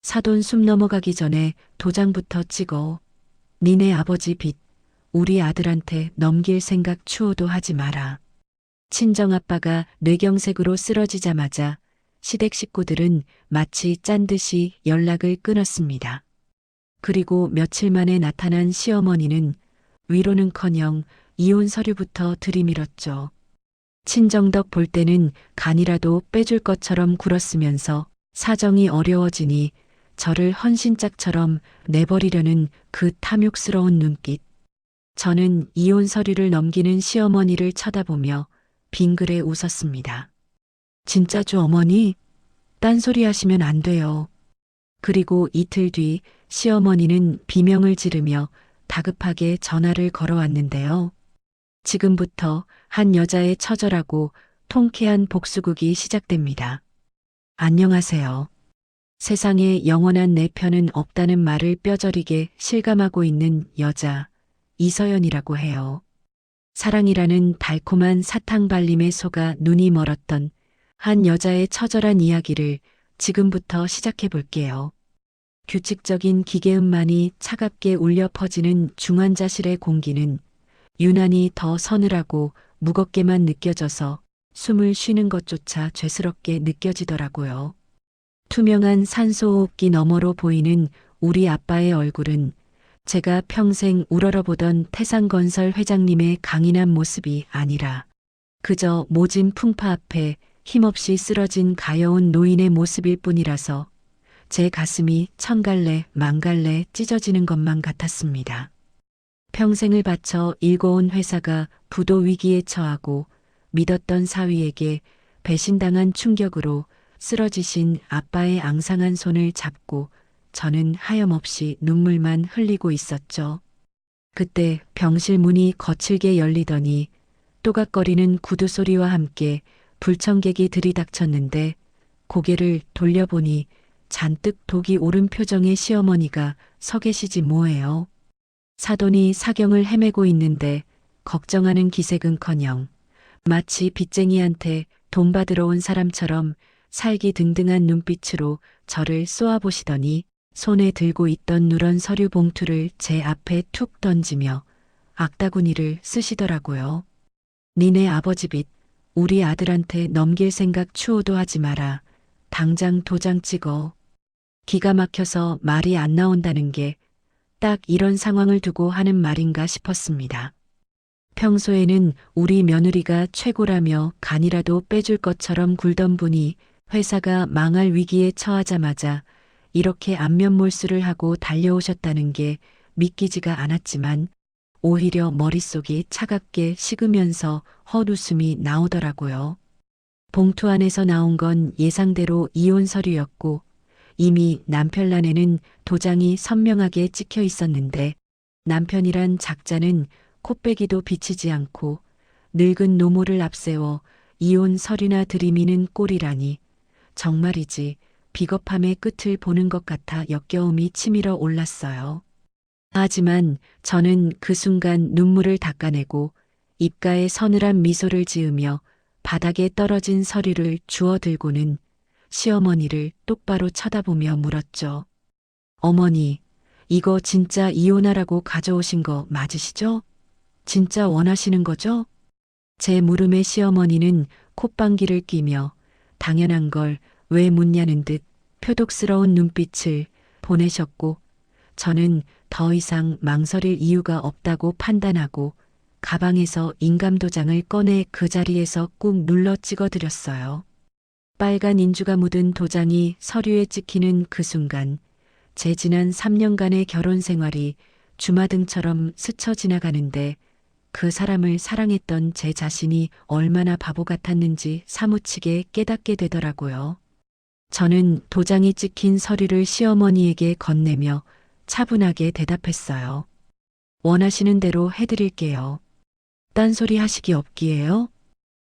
사돈 숨 넘어가기 전에 도장부터 찍어. 니네 아버지 빚 우리 아들한테 넘길 생각 추호도 하지 마라. 친정아빠가 뇌경색으로 쓰러지자마자 시댁 식구들은 마치 짠 듯이 연락을 끊었습니다. 그리고 며칠 만에 나타난 시어머니는 위로는커녕 이혼 서류부터 들이밀었죠. 친정덕 볼 때는 간이라도 빼줄 것처럼 굴었으면서 사정이 어려워지니 저를 헌신짝처럼 내버리려는 그 탐욕스러운 눈빛. 저는 이혼 서류를 넘기는 시어머니를 쳐다보며 빙그레 웃었습니다. 진짜죠, 어머니? 딴소리 하시면 안 돼요. 그리고 이틀 뒤 시어머니는 비명을 지르며 다급하게 전화를 걸어왔는데요. 지금부터 한 여자의 처절하고 통쾌한 복수극이 시작됩니다. 안녕하세요. 세상에 영원한 내 편은 없다는 말을 뼈저리게 실감하고 있는 여자, 이서연이라고 해요. 사랑이라는 달콤한 사탕 발림에 속아 눈이 멀었던 한 여자의 처절한 이야기를 지금부터 시작해 볼게요. 규칙적인 기계음만이 차갑게 울려 퍼지는 중환자실의 공기는 유난히 더 서늘하고 무겁게만 느껴져서 숨을 쉬는 것조차 죄스럽게 느껴지더라고요. 투명한 산소호흡기 너머로 보이는 우리 아빠의 얼굴은 제가 평생 우러러보던 태상건설 회장님의 강인한 모습이 아니라 그저 모진 풍파 앞에 힘없이 쓰러진 가여운 노인의 모습일 뿐이라서 제 가슴이 천갈래 만갈래 찢어지는 것만 같았습니다. 평생을 바쳐 일궈온 회사가 부도 위기에 처하고 믿었던 사위에게 배신당한 충격으로 쓰러지신 아빠의 앙상한 손을 잡고 저는 하염없이 눈물만 흘리고 있었죠. 그때 병실 문이 거칠게 열리더니 또각거리는 구두 소리와 함께 불청객이 들이닥쳤는데 고개를 돌려보니 잔뜩 독이 오른 표정의 시어머니가 서 계시지 뭐예요. 사돈이 사경을 헤매고 있는데 걱정하는 기색은커녕 마치 빚쟁이한테 돈 받으러 온 사람처럼 살기등등한 눈빛으로 저를 쏘아보시더니 손에 들고 있던 누런 서류 봉투를 제 앞에 툭 던지며 악다구니를 쓰시더라고요. 니네 아버지 빚 우리 아들한테 넘길 생각 추호도 하지 마라. 당장 도장 찍어. 기가 막혀서 말이 안 나온다는 게 딱 이런 상황을 두고 하는 말인가 싶었습니다. 평소에는 우리 며느리가 최고라며 간이라도 빼줄 것처럼 굴던 분이 회사가 망할 위기에 처하자마자 이렇게 안면몰수를 하고 달려오셨다는 게 믿기지가 않았지만 오히려 머릿속이 차갑게 식으면서 헛웃음이 나오더라고요. 봉투 안에서 나온 건 예상대로 이혼 서류였고 이미 남편란에는 도장이 선명하게 찍혀 있었는데 남편이란 작자는 코빼기도 비치지 않고 늙은 노모를 앞세워 이혼 서류나 들이미는 꼴이라니 정말이지 비겁함의 끝을 보는 것 같아 역겨움이 치밀어 올랐어요. 하지만 저는 그 순간 눈물을 닦아내고 입가에 서늘한 미소를 지으며 바닥에 떨어진 서류를 주워 들고는 시어머니를 똑바로 쳐다보며 물었죠. 어머니, 이거 진짜 이혼하라고 가져오신 거 맞으시죠? 진짜 원하시는 거죠? 제 물음에 시어머니는 콧방귀를 뀌며 당연한 걸 왜 묻냐는 듯 표독스러운 눈빛을 보내셨고 저는 더 이상 망설일 이유가 없다고 판단하고 가방에서 인감도장을 꺼내 그 자리에서 꾹 눌러 찍어드렸어요. 빨간 인주가 묻은 도장이 서류에 찍히는 그 순간 제 지난 3년간의 결혼 생활이 주마등처럼 스쳐 지나가는데 그 사람을 사랑했던 제 자신이 얼마나 바보 같았는지 사무치게 깨닫게 되더라고요. 저는 도장이 찍힌 서류를 시어머니에게 건네며 차분하게 대답했어요. 원하시는 대로 해드릴게요. 딴소리 하시기 없기에요.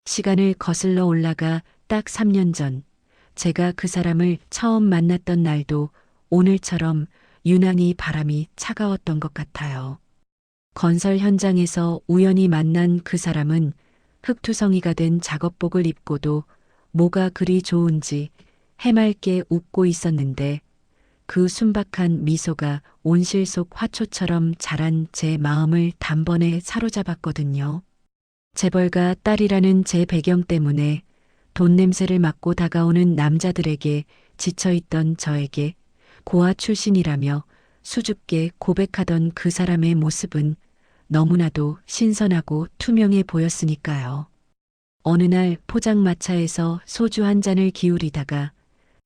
시간을 거슬러 올라가 딱 3년 전 제가 그 사람을 처음 만났던 날도 오늘처럼 유난히 바람이 차가웠던 것 같아요. 건설 현장에서 우연히 만난 그 사람은 흙투성이가 된 작업복을 입고도 뭐가 그리 좋은지 해맑게 웃고 있었는데 그 순박한 미소가 온실 속 화초처럼 자란 제 마음을 단번에 사로잡았거든요. 재벌가 딸이라는 제 배경 때문에 돈 냄새를 맡고 다가오는 남자들에게 지쳐있던 저에게 고아 출신이라며 수줍게 고백하던 그 사람의 모습은 너무나도 신선하고 투명해 보였으니까요. 어느 날 포장마차에서 소주 한 잔을 기울이다가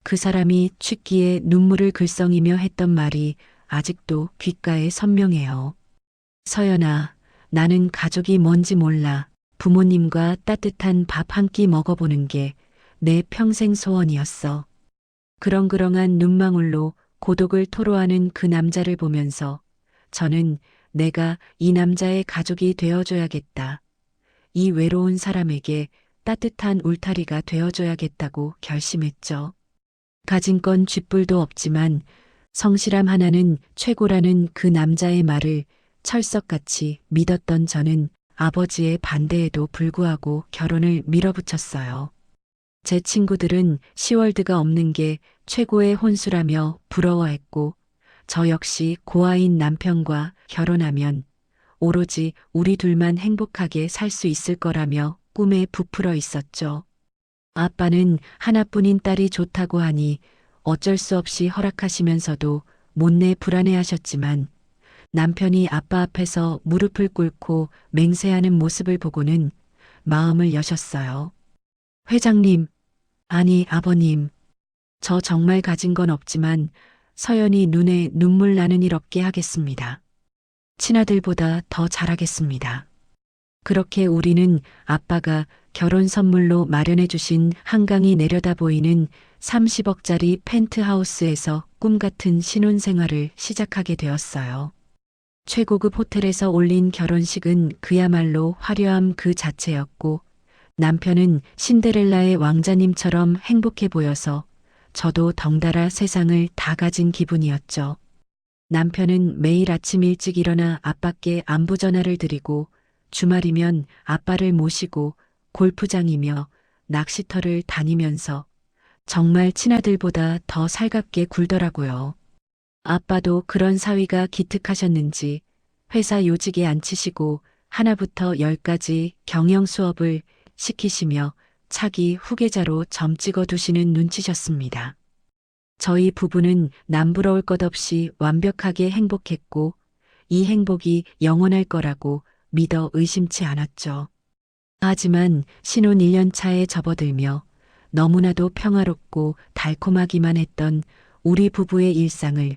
그 사람이 취기에 눈물을 글썽이며 했던 말이 아직도 귓가에 선명해요. 서연아, 나는 가족이 뭔지 몰라. 부모님과 따뜻한 밥 한 끼 먹어보는 게 내 평생 소원이었어. 그렁그렁한 눈망울로 고독을 토로하는 그 남자를 보면서 저는 내가 이 남자의 가족이 되어줘야겠다. 이 외로운 사람에게 따뜻한 울타리가 되어줘야겠다고 결심했죠. 가진 건 쥐뿔도 없지만 성실함 하나는 최고라는 그 남자의 말을 철석같이 믿었던 저는 아버지의 반대에도 불구하고 결혼을 밀어붙였어요. 제 친구들은 시월드가 없는 게 최고의 혼수라며 부러워했고 저 역시 고아인 남편과 결혼하면 오로지 우리 둘만 행복하게 살 수 있을 거라며 꿈에 부풀어 있었죠. 아빠는 하나뿐인 딸이 좋다고 하니 어쩔 수 없이 허락하시면서도 못내 불안해하셨지만 남편이 아빠 앞에서 무릎을 꿇고 맹세하는 모습을 보고는 마음을 여셨어요. 회장님, 아니 아버님, 저 정말 가진 건 없지만 서연이 눈에 눈물 나는 일 없게 하겠습니다. 친아들보다 더 잘하겠습니다. 그렇게 우리는 아빠가 결혼 선물로 마련해 주신 한강이 내려다 보이는 30억짜리 펜트하우스에서 꿈같은 신혼생활을 시작하게 되었어요. 최고급 호텔에서 올린 결혼식은 그야말로 화려함 그 자체였고 남편은 신데렐라의 왕자님처럼 행복해 보여서 저도 덩달아 세상을 다 가진 기분이었죠. 남편은 매일 아침 일찍 일어나 아빠께 안부 전화를 드리고 주말이면 아빠를 모시고 골프장이며 낚시터를 다니면서 정말 친아들보다 더 살갑게 굴더라고요. 아빠도 그런 사위가 기특하셨는지 회사 요직에 앉히시고 하나부터 열까지 경영 수업을 시키시며 차기 후계자로 점 찍어 두시는 눈치셨습니다. 저희 부부는 남부러울 것 없이 완벽하게 행복했고 이 행복이 영원할 거라고 믿어 의심치 않았죠. 하지만 신혼 1년 차에 접어들며 너무나도 평화롭고 달콤하기만 했던 우리 부부의 일상을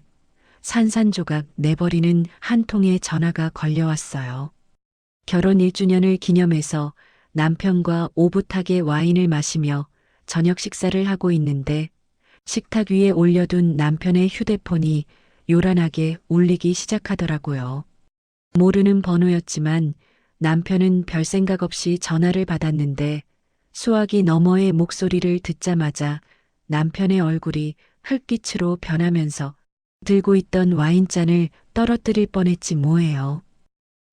산산조각 내버리는 한 통의 전화가 걸려왔어요. 결혼 1주년을 기념해서 남편과 오붓하게 와인을 마시며 저녁 식사를 하고 있는데 식탁 위에 올려둔 남편의 휴대폰이 요란하게 울리기 시작하더라고요. 모르는 번호였지만 남편은 별 생각 없이 전화를 받았는데 수화기 너머의 목소리를 듣자마자 남편의 얼굴이 흙빛으로 변하면서 들고 있던 와인잔을 떨어뜨릴 뻔했지 뭐예요.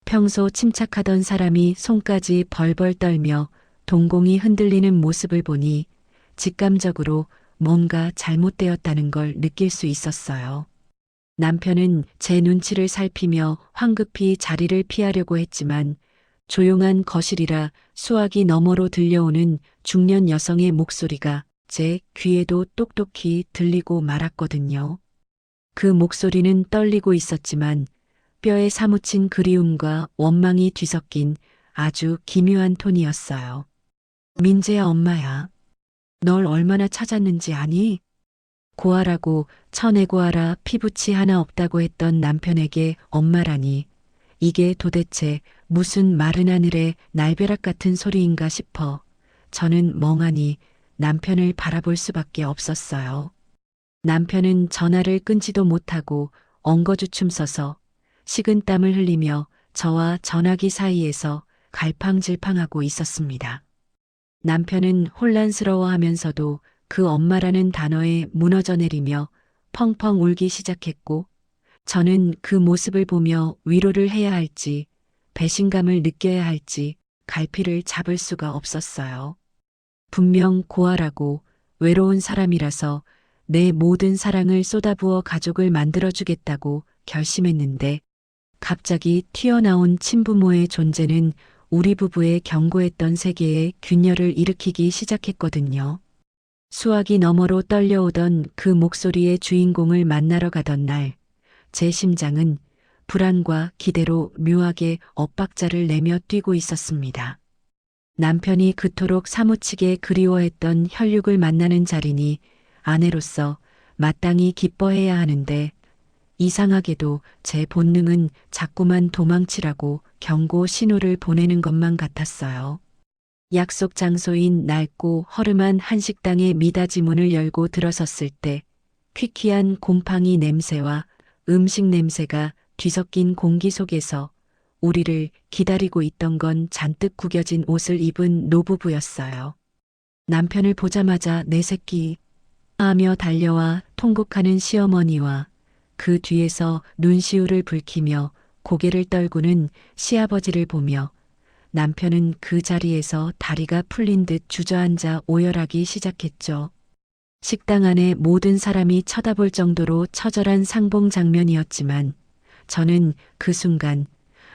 평소 침착하던 사람이 손까지 벌벌 떨며 동공이 흔들리는 모습을 보니 직감적으로 뭔가 잘못되었다는 걸 느낄 수 있었어요. 남편은 제 눈치를 살피며 황급히 자리를 피하려고 했지만 조용한 거실이라 수화기 너머로 들려오는 중년 여성의 목소리가 제 귀에도 똑똑히 들리고 말았거든요. 그 목소리는 떨리고 있었지만 뼈에 사무친 그리움과 원망이 뒤섞인 아주 기묘한 톤이었어요. 민재야 엄마야. 널 얼마나 찾았는지 아니? 고아라고 쳐내고아라 피부치 하나 없다고 했던 남편에게 엄마라니 이게 도대체 무슨 마른 하늘의 날벼락 같은 소리인가 싶어 저는 멍하니 남편을 바라볼 수밖에 없었어요. 남편은 전화를 끊지도 못하고 엉거주춤 서서 식은땀을 흘리며 저와 전화기 사이에서 갈팡질팡하고 있었습니다. 남편은 혼란스러워하면서도 그 엄마라는 단어에 무너져 내리며 펑펑 울기 시작했고 저는 그 모습을 보며 위로를 해야 할지 배신감을 느껴야 할지 갈피를 잡을 수가 없었어요. 분명 고아라고 외로운 사람이라서 내 모든 사랑을 쏟아부어 가족을 만들어주겠다고 결심했는데 갑자기 튀어나온 친부모의 존재는 우리 부부의 견고했던 세계에 균열을 일으키기 시작했거든요. 수화기 너머로 떨려오던 그 목소리의 주인공을 만나러 가던 날, 제 심장은 불안과 기대로 묘하게 엇박자를 내며 뛰고 있었습니다. 남편이 그토록 사무치게 그리워했던 혈육을 만나는 자리니 아내로서 마땅히 기뻐해야 하는데 이상하게도 제 본능은 자꾸만 도망치라고 경고 신호를 보내는 것만 같았어요. 약속 장소인 낡고 허름한 한식당의 미닫이 문을 열고 들어섰을 때 퀴퀴한 곰팡이 냄새와 음식 냄새가 뒤섞인 공기 속에서 우리를 기다리고 있던 건 잔뜩 구겨진 옷을 입은 노부부였어요. 남편을 보자마자 내 새끼 하며 달려와 통곡하는 시어머니와 그 뒤에서 눈시울을 붉히며 고개를 떨구는 시아버지를 보며 남편은 그 자리에서 다리가 풀린 듯 주저앉아 오열하기 시작했죠. 식당 안에 모든 사람이 쳐다볼 정도로 처절한 상봉 장면이었지만 저는 그 순간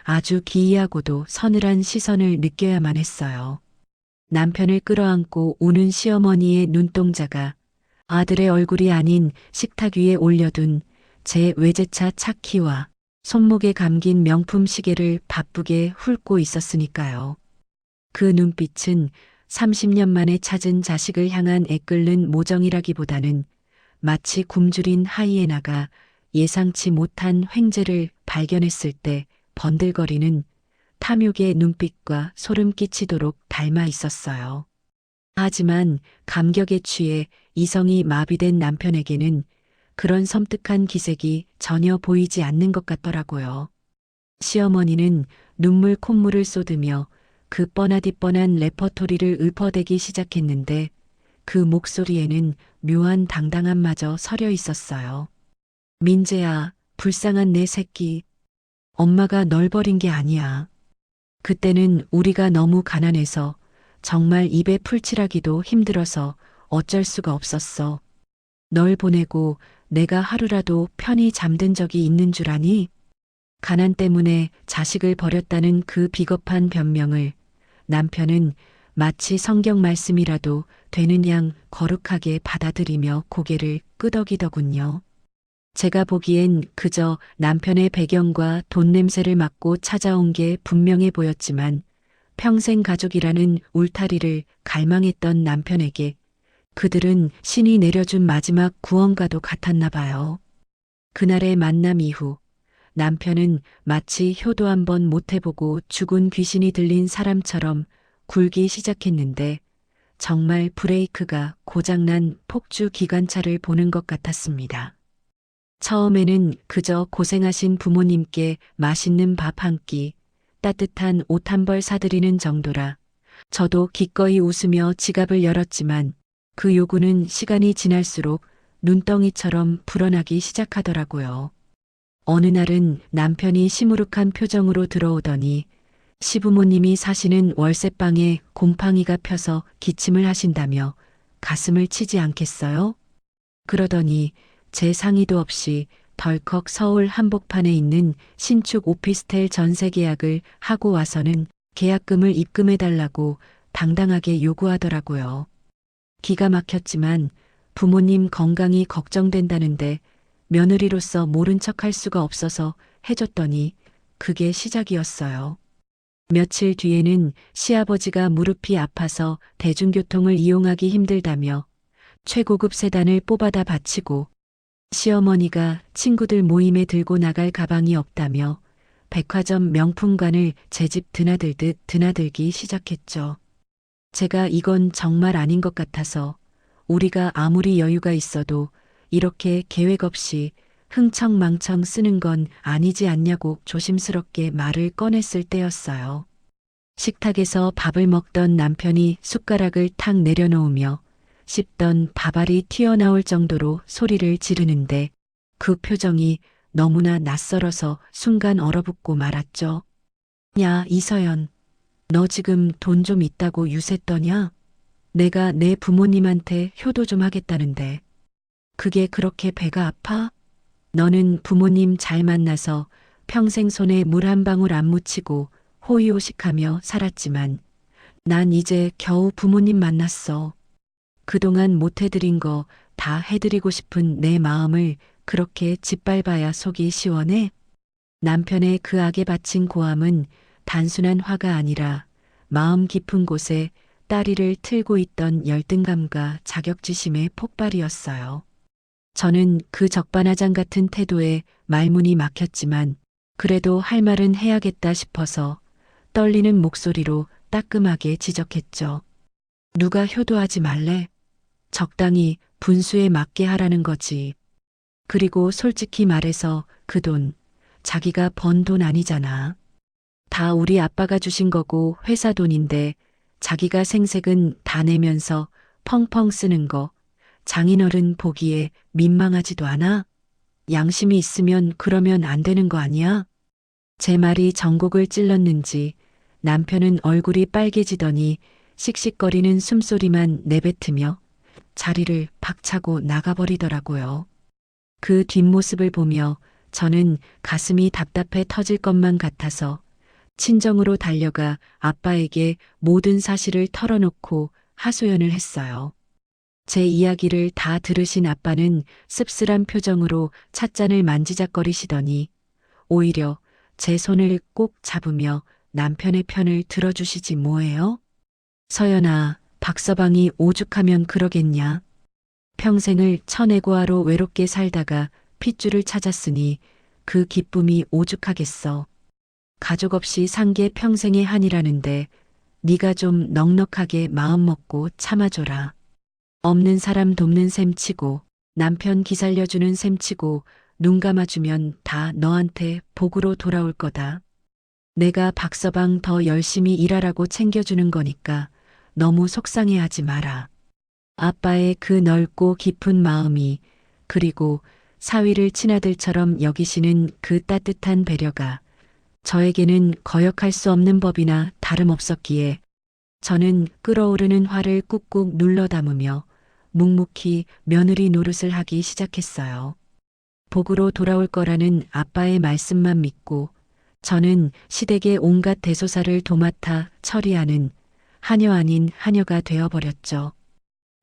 아주 기이하고도 서늘한 시선을 느껴야만 했어요. 남편을 끌어안고 우는 시어머니의 눈동자가 아들의 얼굴이 아닌 식탁 위에 올려둔 제 외제차 차키와 손목에 감긴 명품 시계를 바쁘게 훑고 있었으니까요. 그 눈빛은 30년 만에 찾은 자식을 향한 애끓는 모정이라기보다는 마치 굶주린 하이에나가 예상치 못한 횡재를 발견했을 때 번들거리는 탐욕의 눈빛과 소름 끼치도록 닮아 있었어요. 하지만 감격에 취해 이성이 마비된 남편에게는 그런 섬뜩한 기색이 전혀 보이지 않는 것 같더라고요. 시어머니는 눈물 콧물을 쏟으며 그 뻔하디 뻔한 레퍼토리를 읊어대기 시작했는데 그 목소리에는 묘한 당당함마저 서려 있었어요. 민재야, 불쌍한 내 새끼. 엄마가 널 버린 게 아니야. 그때는 우리가 너무 가난해서 정말 입에 풀칠하기도 힘들어서 어쩔 수가 없었어. 널 보내고 내가 하루라도 편히 잠든 적이 있는 줄 아니? 가난 때문에 자식을 버렸다는 그 비겁한 변명을 남편은 마치 성경 말씀이라도 되는 양 거룩하게 받아들이며 고개를 끄덕이더군요. 제가 보기엔 그저 남편의 배경과 돈 냄새를 맡고 찾아온 게 분명해 보였지만 평생 가족이라는 울타리를 갈망했던 남편에게 그들은 신이 내려준 마지막 구원과도 같았나 봐요. 그날의 만남 이후 남편은 마치 효도 한번 못 해보고 죽은 귀신이 들린 사람처럼 굴기 시작했는데 정말 브레이크가 고장난 폭주 기관차를 보는 것 같았습니다. 처음에는 그저 고생하신 부모님께 맛있는 밥 한 끼, 따뜻한 옷 한 벌 사드리는 정도라 저도 기꺼이 웃으며 지갑을 열었지만 그 요구는 시간이 지날수록 눈덩이처럼 불어나기 시작하더라고요. 어느 날은 남편이 시무룩한 표정으로 들어오더니 시부모님이 사시는 월세방에 곰팡이가 펴서 기침을 하신다며 가슴을 치지 않겠어요? 그러더니 제 상의도 없이 덜컥 서울 한복판에 있는 신축 오피스텔 전세 계약을 하고 와서는 계약금을 입금해달라고 당당하게 요구하더라고요. 기가 막혔지만 부모님 건강이 걱정된다는데 며느리로서 모른 척할 수가 없어서 해줬더니 그게 시작이었어요. 며칠 뒤에는 시아버지가 무릎이 아파서 대중교통을 이용하기 힘들다며 최고급 세단을 뽑아다 바치고 시어머니가 친구들 모임에 들고 나갈 가방이 없다며 백화점 명품관을 제 집 드나들듯 드나들기 시작했죠. 제가 이건 정말 아닌 것 같아서 우리가 아무리 여유가 있어도 이렇게 계획 없이 흥청망청 쓰는 건 아니지 않냐고 조심스럽게 말을 꺼냈을 때였어요. 식탁에서 밥을 먹던 남편이 숟가락을 탁 내려놓으며 씹던 밥알이 튀어나올 정도로 소리를 지르는데 그 표정이 너무나 낯설어서 순간 얼어붙고 말았죠. 야, 이서연. 너 지금 돈 좀 있다고 유세 떠냐? 내가 내 부모님한테 효도 좀 하겠다는데. 그게 그렇게 배가 아파? 너는 부모님 잘 만나서 평생 손에 물 한 방울 안 묻히고 호의호식하며 살았지만 난 이제 겨우 부모님 만났어. 그동안 못 해드린 거 다 해드리고 싶은 내 마음을 그렇게 짓밟아야 속이 시원해? 남편의 그 악에 바친 고함은 단순한 화가 아니라 마음 깊은 곳에 딸이를 틀고 있던 열등감과 자격지심의 폭발이었어요. 저는 그 적반하장 같은 태도에 말문이 막혔지만 그래도 할 말은 해야겠다 싶어서 떨리는 목소리로 따끔하게 지적했죠. 누가 효도하지 말래? 적당히 분수에 맞게 하라는 거지. 그리고 솔직히 말해서 그 돈, 자기가 번 돈 아니잖아. 다 우리 아빠가 주신 거고 회사 돈인데 자기가 생색은 다 내면서 펑펑 쓰는 거 장인어른 보기에 민망하지도 않아? 양심이 있으면 그러면 안 되는 거 아니야? 제 말이 전곡을 찔렀는지 남편은 얼굴이 빨개지더니 씩씩거리는 숨소리만 내뱉으며 자리를 박차고 나가버리더라고요. 그 뒷모습을 보며 저는 가슴이 답답해 터질 것만 같아서 친정으로 달려가 아빠에게 모든 사실을 털어놓고 하소연을 했어요. 제 이야기를 다 들으신 아빠는 씁쓸한 표정으로 찻잔을 만지작거리시더니 오히려 제 손을 꼭 잡으며 남편의 편을 들어주시지 뭐예요? 서연아, 박서방이 오죽하면 그러겠냐. 평생을 처내고아로 외롭게 살다가 핏줄을 찾았으니 그 기쁨이 오죽하겠어. 가족 없이 산 게 평생의 한이라는데 네가 좀 넉넉하게 마음 먹고 참아줘라. 없는 사람 돕는 셈치고 남편 기살려주는 셈치고 눈 감아주면 다 너한테 복으로 돌아올 거다. 내가 박서방 더 열심히 일하라고 챙겨주는 거니까 너무 속상해하지 마라. 아빠의 그 넓고 깊은 마음이 그리고 사위를 친아들처럼 여기시는 그 따뜻한 배려가 저에게는 거역할 수 없는 법이나 다름없었기에 저는 끓어오르는 화를 꾹꾹 눌러 담으며 묵묵히 며느리 노릇을 하기 시작했어요. 복으로 돌아올 거라는 아빠의 말씀만 믿고 저는 시댁의 온갖 대소사를 도맡아 처리하는 하녀 아닌 하녀가 되어버렸죠.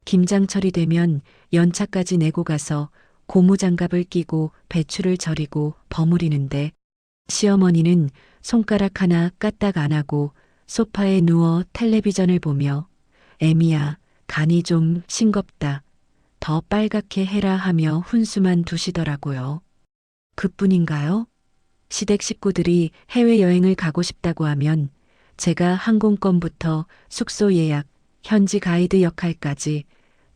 김장철이 되면 연차까지 내고 가서 고무장갑을 끼고 배추를 절이고 버무리는데 시어머니는 손가락 하나 까딱 안 하고 소파에 누워 텔레비전을 보며 애미야, 간이 좀 싱겁다. 더 빨갛게 해라 하며 훈수만 두시더라고요. 그뿐인가요? 시댁 식구들이 해외여행을 가고 싶다고 하면 제가 항공권부터 숙소 예약, 현지 가이드 역할까지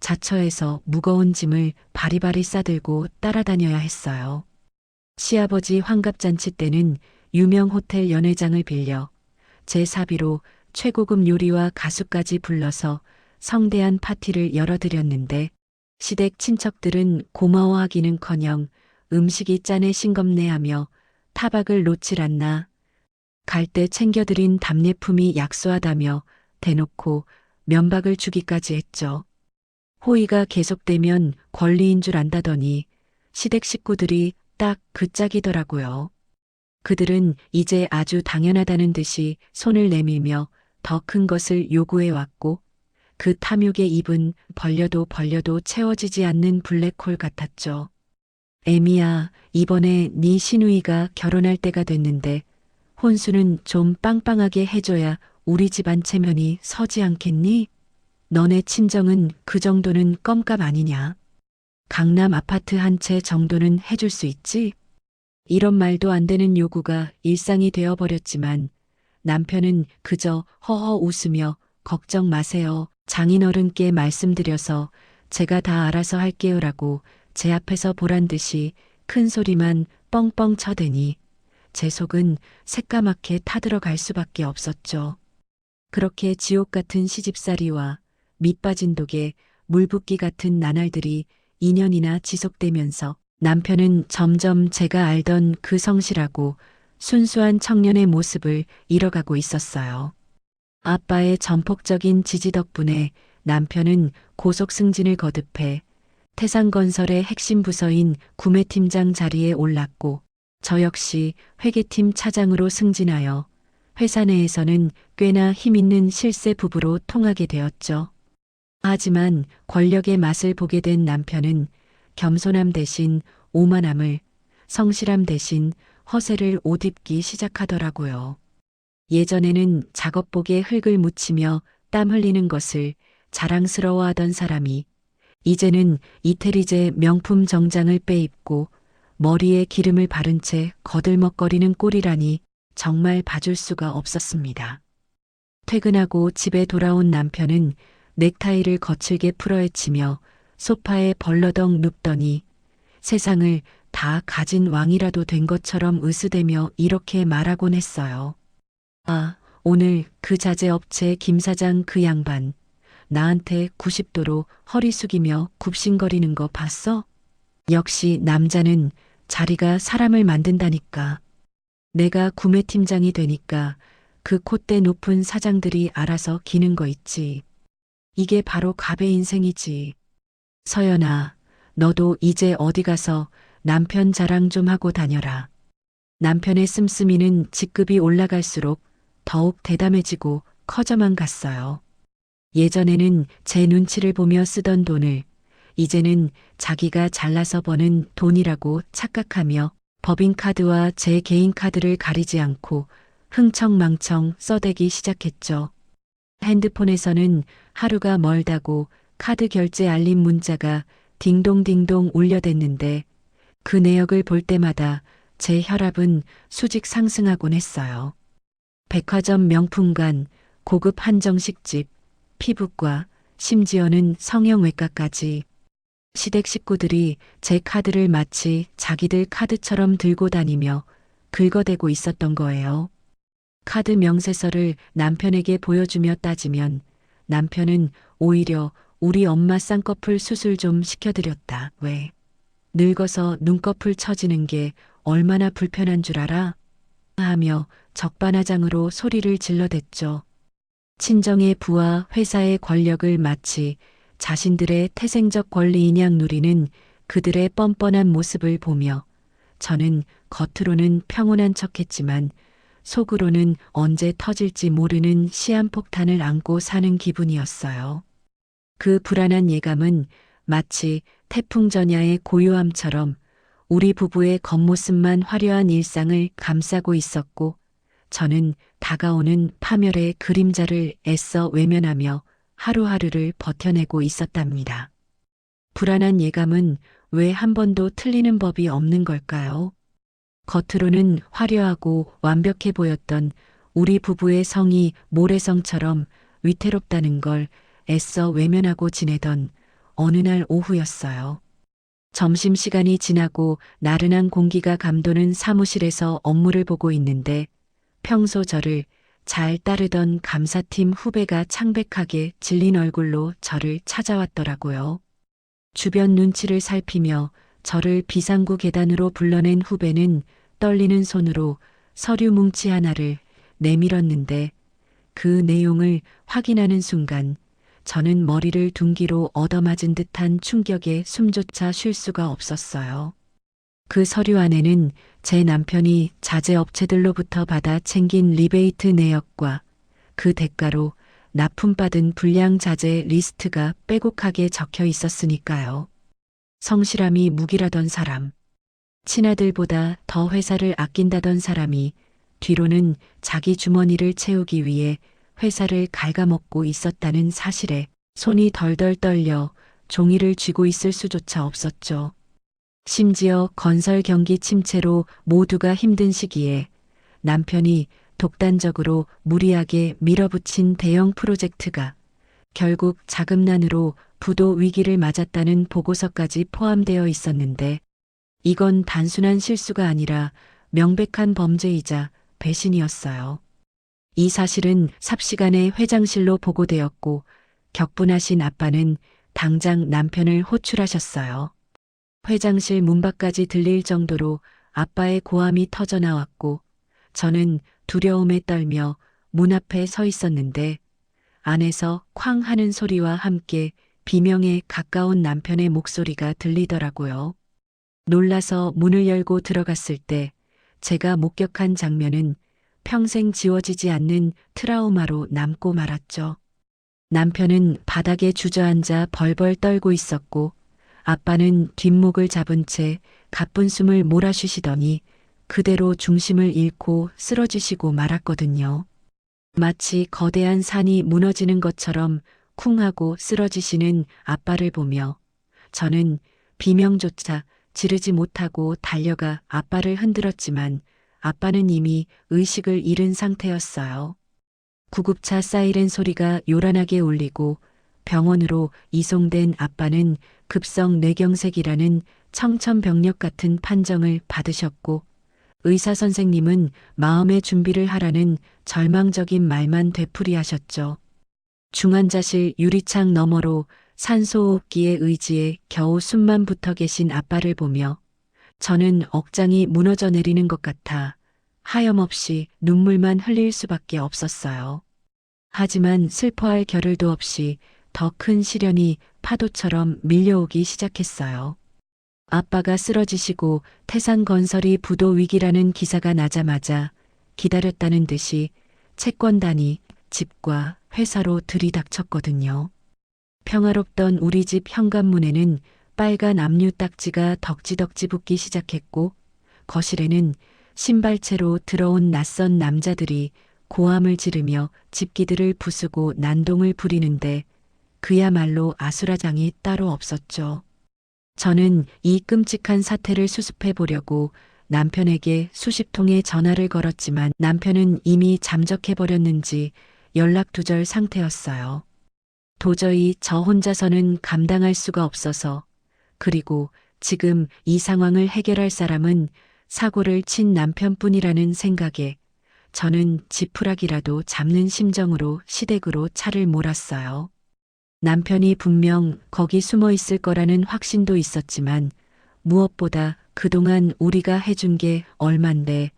자처해서 무거운 짐을 바리바리 싸들고 따라다녀야 했어요. 시아버지 환갑잔치 때는 유명 호텔 연회장을 빌려 제 사비로 최고급 요리와 가수까지 불러서 성대한 파티를 열어드렸는데 시댁 친척들은 고마워하기는커녕 음식이 짠해 싱겁네 하며 타박을 놓질 않나 갈 때 챙겨드린 답례품이 약소하다며 대놓고 면박을 주기까지 했죠. 호의가 계속되면 권리인 줄 안다더니 시댁 식구들이 딱 그 짝이더라고요. 그들은 이제 아주 당연하다는 듯이 손을 내밀며 더 큰 것을 요구해 왔고 그 탐욕의 입은 벌려도 채워지지 않는 블랙홀 같았죠. 애미야, 이번에 네 시누이가 결혼할 때가 됐는데 혼수는 좀 빵빵하게 해줘야 우리 집안 체면이 서지 않겠니? 너네 친정은 그 정도는 껌값 아니냐? 강남 아파트 한 채 정도는 해줄 수 있지? 이런 말도 안 되는 요구가 일상이 되어버렸지만 남편은 그저 허허 웃으며 걱정 마세요. 장인어른께 말씀드려서 제가 다 알아서 할게요라고 제 앞에서 보란 듯이 큰 소리만 뻥뻥 쳐대니 제 속은 새까맣게 타들어갈 수밖에 없었죠. 그렇게 지옥 같은 시집살이와 밑빠진 독에 물붓기 같은 나날들이 2년이나 지속되면서 남편은 점점 제가 알던 그 성실하고 순수한 청년의 모습을 잃어가고 있었어요. 아빠의 전폭적인 지지 덕분에 남편은 고속 승진을 거듭해 태상건설의 핵심 부서인 구매팀장 자리에 올랐고 저 역시 회계팀 차장으로 승진하여 회사 내에서는 꽤나 힘있는 실세 부부로 통하게 되었죠. 하지만 권력의 맛을 보게 된 남편은 겸손함 대신 오만함을, 성실함 대신 허세를 옷입기 시작하더라고요. 예전에는 작업복에 흙을 묻히며 땀 흘리는 것을 자랑스러워하던 사람이 이제는 이태리제 명품 정장을 빼입고 머리에 기름을 바른 채 거들먹거리는 꼴이라니 정말 봐줄 수가 없었습니다. 퇴근하고 집에 돌아온 남편은 넥타이를 거칠게 풀어헤치며 소파에 벌러덩 눕더니 세상을 다 가진 왕이라도 된 것처럼 으스대며 이렇게 말하곤 했어요. 아, 오늘 그 자재업체 김 사장 그 양반 나한테 90도로 허리 숙이며 굽신거리는 거 봤어? 역시 남자는 자리가 사람을 만든다니까. 내가 구매팀장이 되니까 그 콧대 높은 사장들이 알아서 기는 거 있지. 이게 바로 갑의 인생이지. 서연아, 너도 이제 어디 가서 남편 자랑 좀 하고 다녀라. 남편의 씀씀이는 직급이 올라갈수록 더욱 대담해지고 커져만 갔어요. 예전에는 제 눈치를 보며 쓰던 돈을 이제는 자기가 잘나서 버는 돈이라고 착각하며 법인카드와 제 개인 카드를 가리지 않고 흥청망청 써대기 시작했죠. 핸드폰에서는 하루가 멀다고 카드 결제 알림 문자가 딩동딩동 울려댔는데 그 내역을 볼 때마다 제 혈압은 수직 상승하곤 했어요. 백화점 명품관, 고급 한정식집, 피부과, 심지어는 성형외과까지 시댁 식구들이 제 카드를 마치 자기들 카드처럼 들고 다니며 긁어대고 있었던 거예요. 카드 명세서를 남편에게 보여주며 따지면 남편은 오히려 우리 엄마 쌍꺼풀 수술 좀 시켜드렸다. 왜? 늙어서 눈꺼풀 처지는 게 얼마나 불편한 줄 알아? 하며 적반하장으로 소리를 질러댔죠. 친정의 부와 회사의 권력을 마치 자신들의 태생적 권리인 양 누리는 그들의 뻔뻔한 모습을 보며 저는 겉으로는 평온한 척했지만 속으로는 언제 터질지 모르는 시한폭탄을 안고 사는 기분이었어요. 그 불안한 예감은 마치 태풍 전야의 고요함처럼 우리 부부의 겉모습만 화려한 일상을 감싸고 있었고 저는 다가오는 파멸의 그림자를 애써 외면하며 하루하루를 버텨내고 있었답니다. 불안한 예감은 왜 한 번도 틀리는 법이 없는 걸까요? 겉으로는 화려하고 완벽해 보였던 우리 부부의 성이 모래성처럼 위태롭다는 걸 애써 외면하고 지내던 어느 날 오후였어요. 점심시간이 지나고 나른한 공기가 감도는 사무실에서 업무를 보고 있는데 평소 저를 잘 따르던 감사팀 후배가 창백하게 질린 얼굴로 저를 찾아왔더라고요. 주변 눈치를 살피며 저를 비상구 계단으로 불러낸 후배는 떨리는 손으로 서류 뭉치 하나를 내밀었는데 그 내용을 확인하는 순간 저는 머리를 둔기로 얻어맞은 듯한 충격에 숨조차 쉴 수가 없었어요. 그 서류 안에는 제 남편이 자재업체들로부터 받아 챙긴 리베이트 내역과 그 대가로 납품받은 불량 자재 리스트가 빼곡하게 적혀 있었으니까요. 성실함이 무기라던 사람, 친아들보다 더 회사를 아낀다던 사람이 뒤로는 자기 주머니를 채우기 위해 회사를 갉아먹고 있었다는 사실에 손이 덜덜 떨려 종이를 쥐고 있을 수조차 없었죠. 심지어 건설 경기 침체로 모두가 힘든 시기에 남편이 독단적으로 무리하게 밀어붙인 대형 프로젝트가 결국 자금난으로 부도 위기를 맞았다는 보고서까지 포함되어 있었는데 이건 단순한 실수가 아니라 명백한 범죄이자 배신이었어요. 이 사실은 삽시간에 회장실로 보고되었고 격분하신 아빠는 당장 남편을 호출하셨어요. 회장실 문 밖까지 들릴 정도로 아빠의 고함이 터져나왔고 저는 두려움에 떨며 문 앞에 서 있었는데 안에서 쾅 하는 소리와 함께 비명에 가까운 남편의 목소리가 들리더라고요. 놀라서 문을 열고 들어갔을 때 제가 목격한 장면은 평생 지워지지 않는 트라우마로 남고 말았죠. 남편은 바닥에 주저앉아 벌벌 떨고 있었고 아빠는 뒷목을 잡은 채 가쁜 숨을 몰아쉬시더니 그대로 중심을 잃고 쓰러지시고 말았거든요. 마치 거대한 산이 무너지는 것처럼 쿵 하고 쓰러지시는 아빠를 보며 저는 비명조차 지르지 못하고 달려가 아빠를 흔들었지만 아빠는 이미 의식을 잃은 상태였어요. 구급차 사이렌 소리가 요란하게 울리고 병원으로 이송된 아빠는 급성 뇌경색이라는 청천벽력 같은 판정을 받으셨고 의사 선생님은 마음의 준비를 하라는 절망적인 말만 되풀이하셨죠. 중환자실 유리창 너머로 산소호흡기의 의지에 겨우 숨만 붙어 계신 아빠를 보며 저는 억장이 무너져 내리는 것 같아 하염없이 눈물만 흘릴 수밖에 없었어요. 하지만 슬퍼할 겨를도 없이 더 큰 시련이 파도처럼 밀려오기 시작했어요. 아빠가 쓰러지시고 태산건설이 부도 위기라는 기사가 나자마자 기다렸다는 듯이 채권단이 집과 회사로 들이닥쳤거든요. 평화롭던 우리 집 현관문에는 빨간 압류 딱지가 덕지덕지 붙기 시작했고 거실에는 신발채로 들어온 낯선 남자들이 고함을 지르며 집기들을 부수고 난동을 부리는데 그야말로 아수라장이 따로 없었죠. 저는 이 끔찍한 사태를 수습해 보려고 남편에게 수십 통의 전화를 걸었지만 남편은 이미 잠적해버렸는지 연락두절 상태였어요. 도저히 저 혼자서는 감당할 수가 없어서 그리고 지금 이 상황을 해결할 사람은 사고를 친 남편뿐이라는 생각에 저는 지푸라기라도 잡는 심정으로 시댁으로 차를 몰았어요. 남편이 분명 거기 숨어 있을 거라는 확신도 있었지만 무엇보다 그동안 우리가 해준 게 얼만데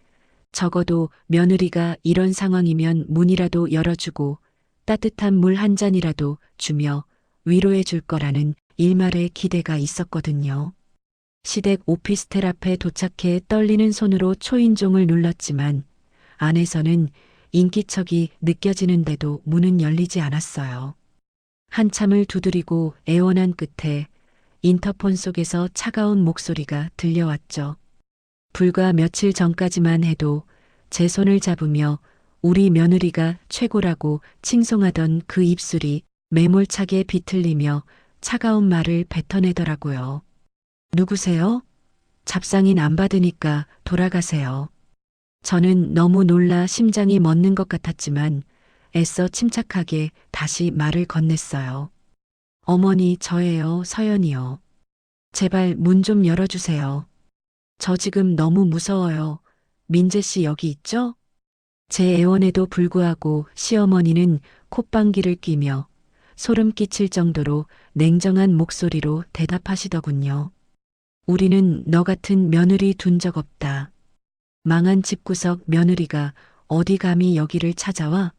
적어도 며느리가 이런 상황이면 문이라도 열어주고 따뜻한 물 한 잔이라도 주며 위로해 줄 거라는 일말의 기대가 있었거든요. 시댁 오피스텔 앞에 도착해 떨리는 손으로 초인종을 눌렀지만 안에서는 인기척이 느껴지는데도 문은 열리지 않았어요. 한참을 두드리고 애원한 끝에 인터폰 속에서 차가운 목소리가 들려왔죠. 불과 며칠 전까지만 해도 제 손을 잡으며 우리 며느리가 최고라고 칭송하던 그 입술이 매몰차게 비틀리며 차가운 말을 뱉어내더라고요. 누구세요? 잡상인 안 받으니까 돌아가세요. 저는 너무 놀라 심장이 멎는 것 같았지만 애써 침착하게 다시 말을 건넸어요. 어머니 저예요, 서연이요. 제발 문 좀 열어주세요. 저 지금 너무 무서워요. 민재 씨 여기 있죠? 제 애원에도 불구하고 시어머니는 콧방귀를 뀌며 소름 끼칠 정도로 냉정한 목소리로 대답하시더군요. 우리는 너 같은 며느리 둔 적 없다. 망한 집구석 며느리가 어디 감히 여기를 찾아와?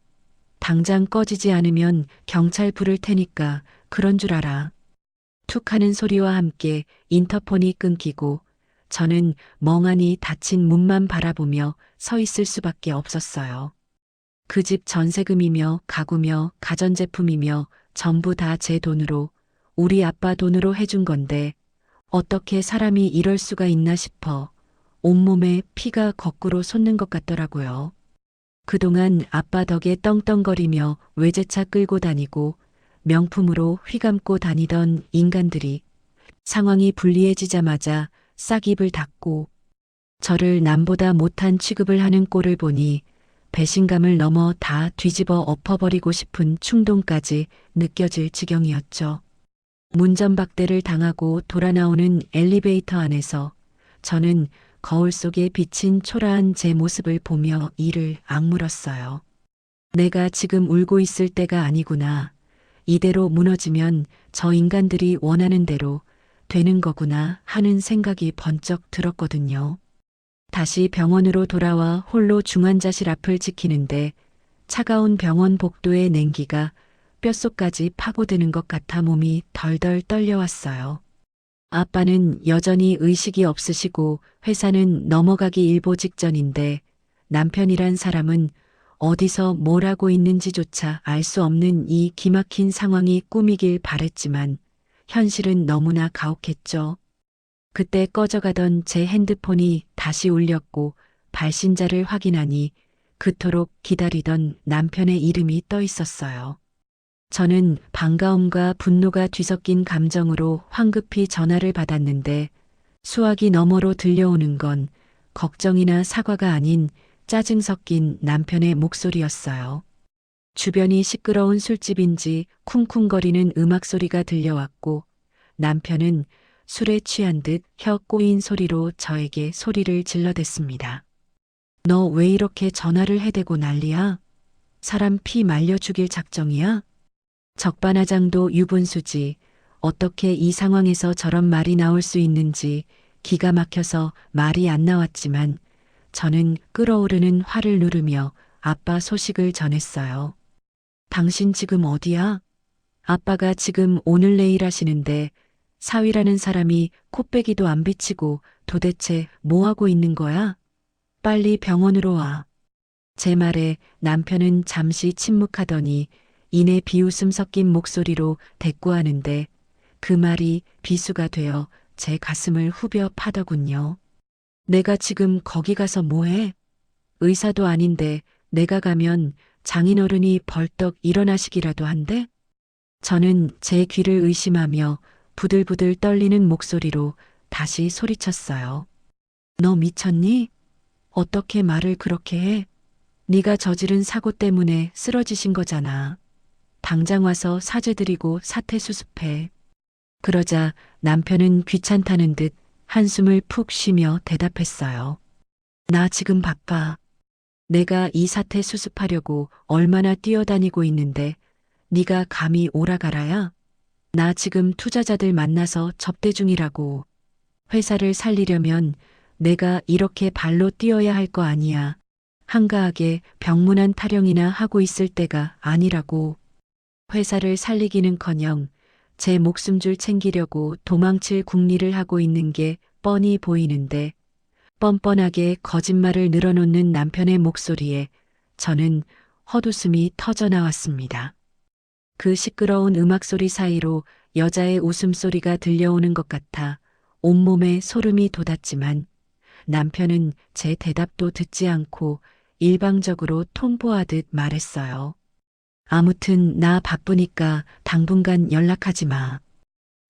당장 꺼지지 않으면 경찰 부를 테니까 그런 줄 알아. 툭 하는 소리와 함께 인터폰이 끊기고 저는 멍하니 닫힌 문만 바라보며 서 있을 수밖에 없었어요. 그 집 전세금이며 가구며 가전제품이며 전부 다 제 돈으로 우리 아빠 돈으로 해준 건데 어떻게 사람이 이럴 수가 있나 싶어 온몸에 피가 거꾸로 솟는 것 같더라고요. 그동안 아빠 덕에 떵떵거리며 외제차 끌고 다니고 명품으로 휘감고 다니던 인간들이 상황이 불리해지자마자 싹 입을 닫고 저를 남보다 못한 취급을 하는 꼴을 보니 배신감을 넘어 다 뒤집어 엎어버리고 싶은 충동까지 느껴질 지경이었죠. 문전박대를 당하고 돌아 나오는 엘리베이터 안에서 저는 거울 속에 비친 초라한 제 모습을 보며 이를 악물었어요. 내가 지금 울고 있을 때가 아니구나. 이대로 무너지면 저 인간들이 원하는 대로 되는 거구나 하는 생각이 번쩍 들었거든요. 다시 병원으로 돌아와 홀로 중환자실 앞을 지키는데 차가운 병원 복도의 냉기가 뼛속까지 파고드는 것 같아 몸이 덜덜 떨려왔어요. 아빠는 여전히 의식이 없으시고 회사는 넘어가기 일보 직전인데 남편이란 사람은 어디서 뭘 하고 있는지조차 알 수 없는 이 기막힌 상황이 꿈이길 바랬지만 현실은 너무나 가혹했죠. 그때 꺼져가던 제 핸드폰이 다시 울렸고 발신자를 확인하니 그토록 기다리던 남편의 이름이 떠 있었어요. 저는 반가움과 분노가 뒤섞인 감정으로 황급히 전화를 받았는데 수화기 너머로 들려오는 건 걱정이나 사과가 아닌 짜증 섞인 남편의 목소리였어요. 주변이 시끄러운 술집인지 쿵쿵거리는 음악 소리가 들려왔고 남편은 술에 취한 듯 혀 꼬인 소리로 저에게 소리를 질러댔습니다. 너 왜 이렇게 전화를 해대고 난리야? 사람 피 말려 죽일 작정이야? 적반하장도 유분수지. 어떻게 이 상황에서 저런 말이 나올 수 있는지 기가 막혀서 말이 안 나왔지만 저는 끓어오르는 화를 누르며 아빠 소식을 전했어요. 당신 지금 어디야? 아빠가 지금 오늘 내일 하시는데 사위라는 사람이 코빼기도 안 비치고 도대체 뭐 하고 있는 거야? 빨리 병원으로 와. 제 말에 남편은 잠시 침묵하더니 이내 비웃음 섞인 목소리로 대꾸하는데 그 말이 비수가 되어 제 가슴을 후벼 파더군요. 내가 지금 거기 가서 뭐해? 의사도 아닌데 내가 가면 장인어른이 벌떡 일어나시기라도 한대? 저는 제 귀를 의심하며 부들부들 떨리는 목소리로 다시 소리쳤어요. 너 미쳤니? 어떻게 말을 그렇게 해? 네가 저지른 사고 때문에 쓰러지신 거잖아. 당장 와서 사죄드리고 사태 수습해. 그러자 남편은 귀찮다는 듯 한숨을 푹 쉬며 대답했어요. 나 지금 바빠. 내가 이 사태 수습하려고 얼마나 뛰어다니고 있는데 네가 감히 오라가라야? 나 지금 투자자들 만나서 접대 중이라고. 회사를 살리려면 내가 이렇게 발로 뛰어야 할 거 아니야. 한가하게 병문안 타령이나 하고 있을 때가 아니라고. 회사를 살리기는커녕 제 목숨줄 챙기려고 도망칠 궁리를 하고 있는 게 뻔히 보이는데 뻔뻔하게 거짓말을 늘어놓는 남편의 목소리에 저는 헛웃음이 터져 나왔습니다. 그 시끄러운 음악 소리 사이로 여자의 웃음소리가 들려오는 것 같아 온몸에 소름이 돋았지만 남편은 제 대답도 듣지 않고 일방적으로 통보하듯 말했어요. 아무튼 나 바쁘니까 당분간 연락하지 마.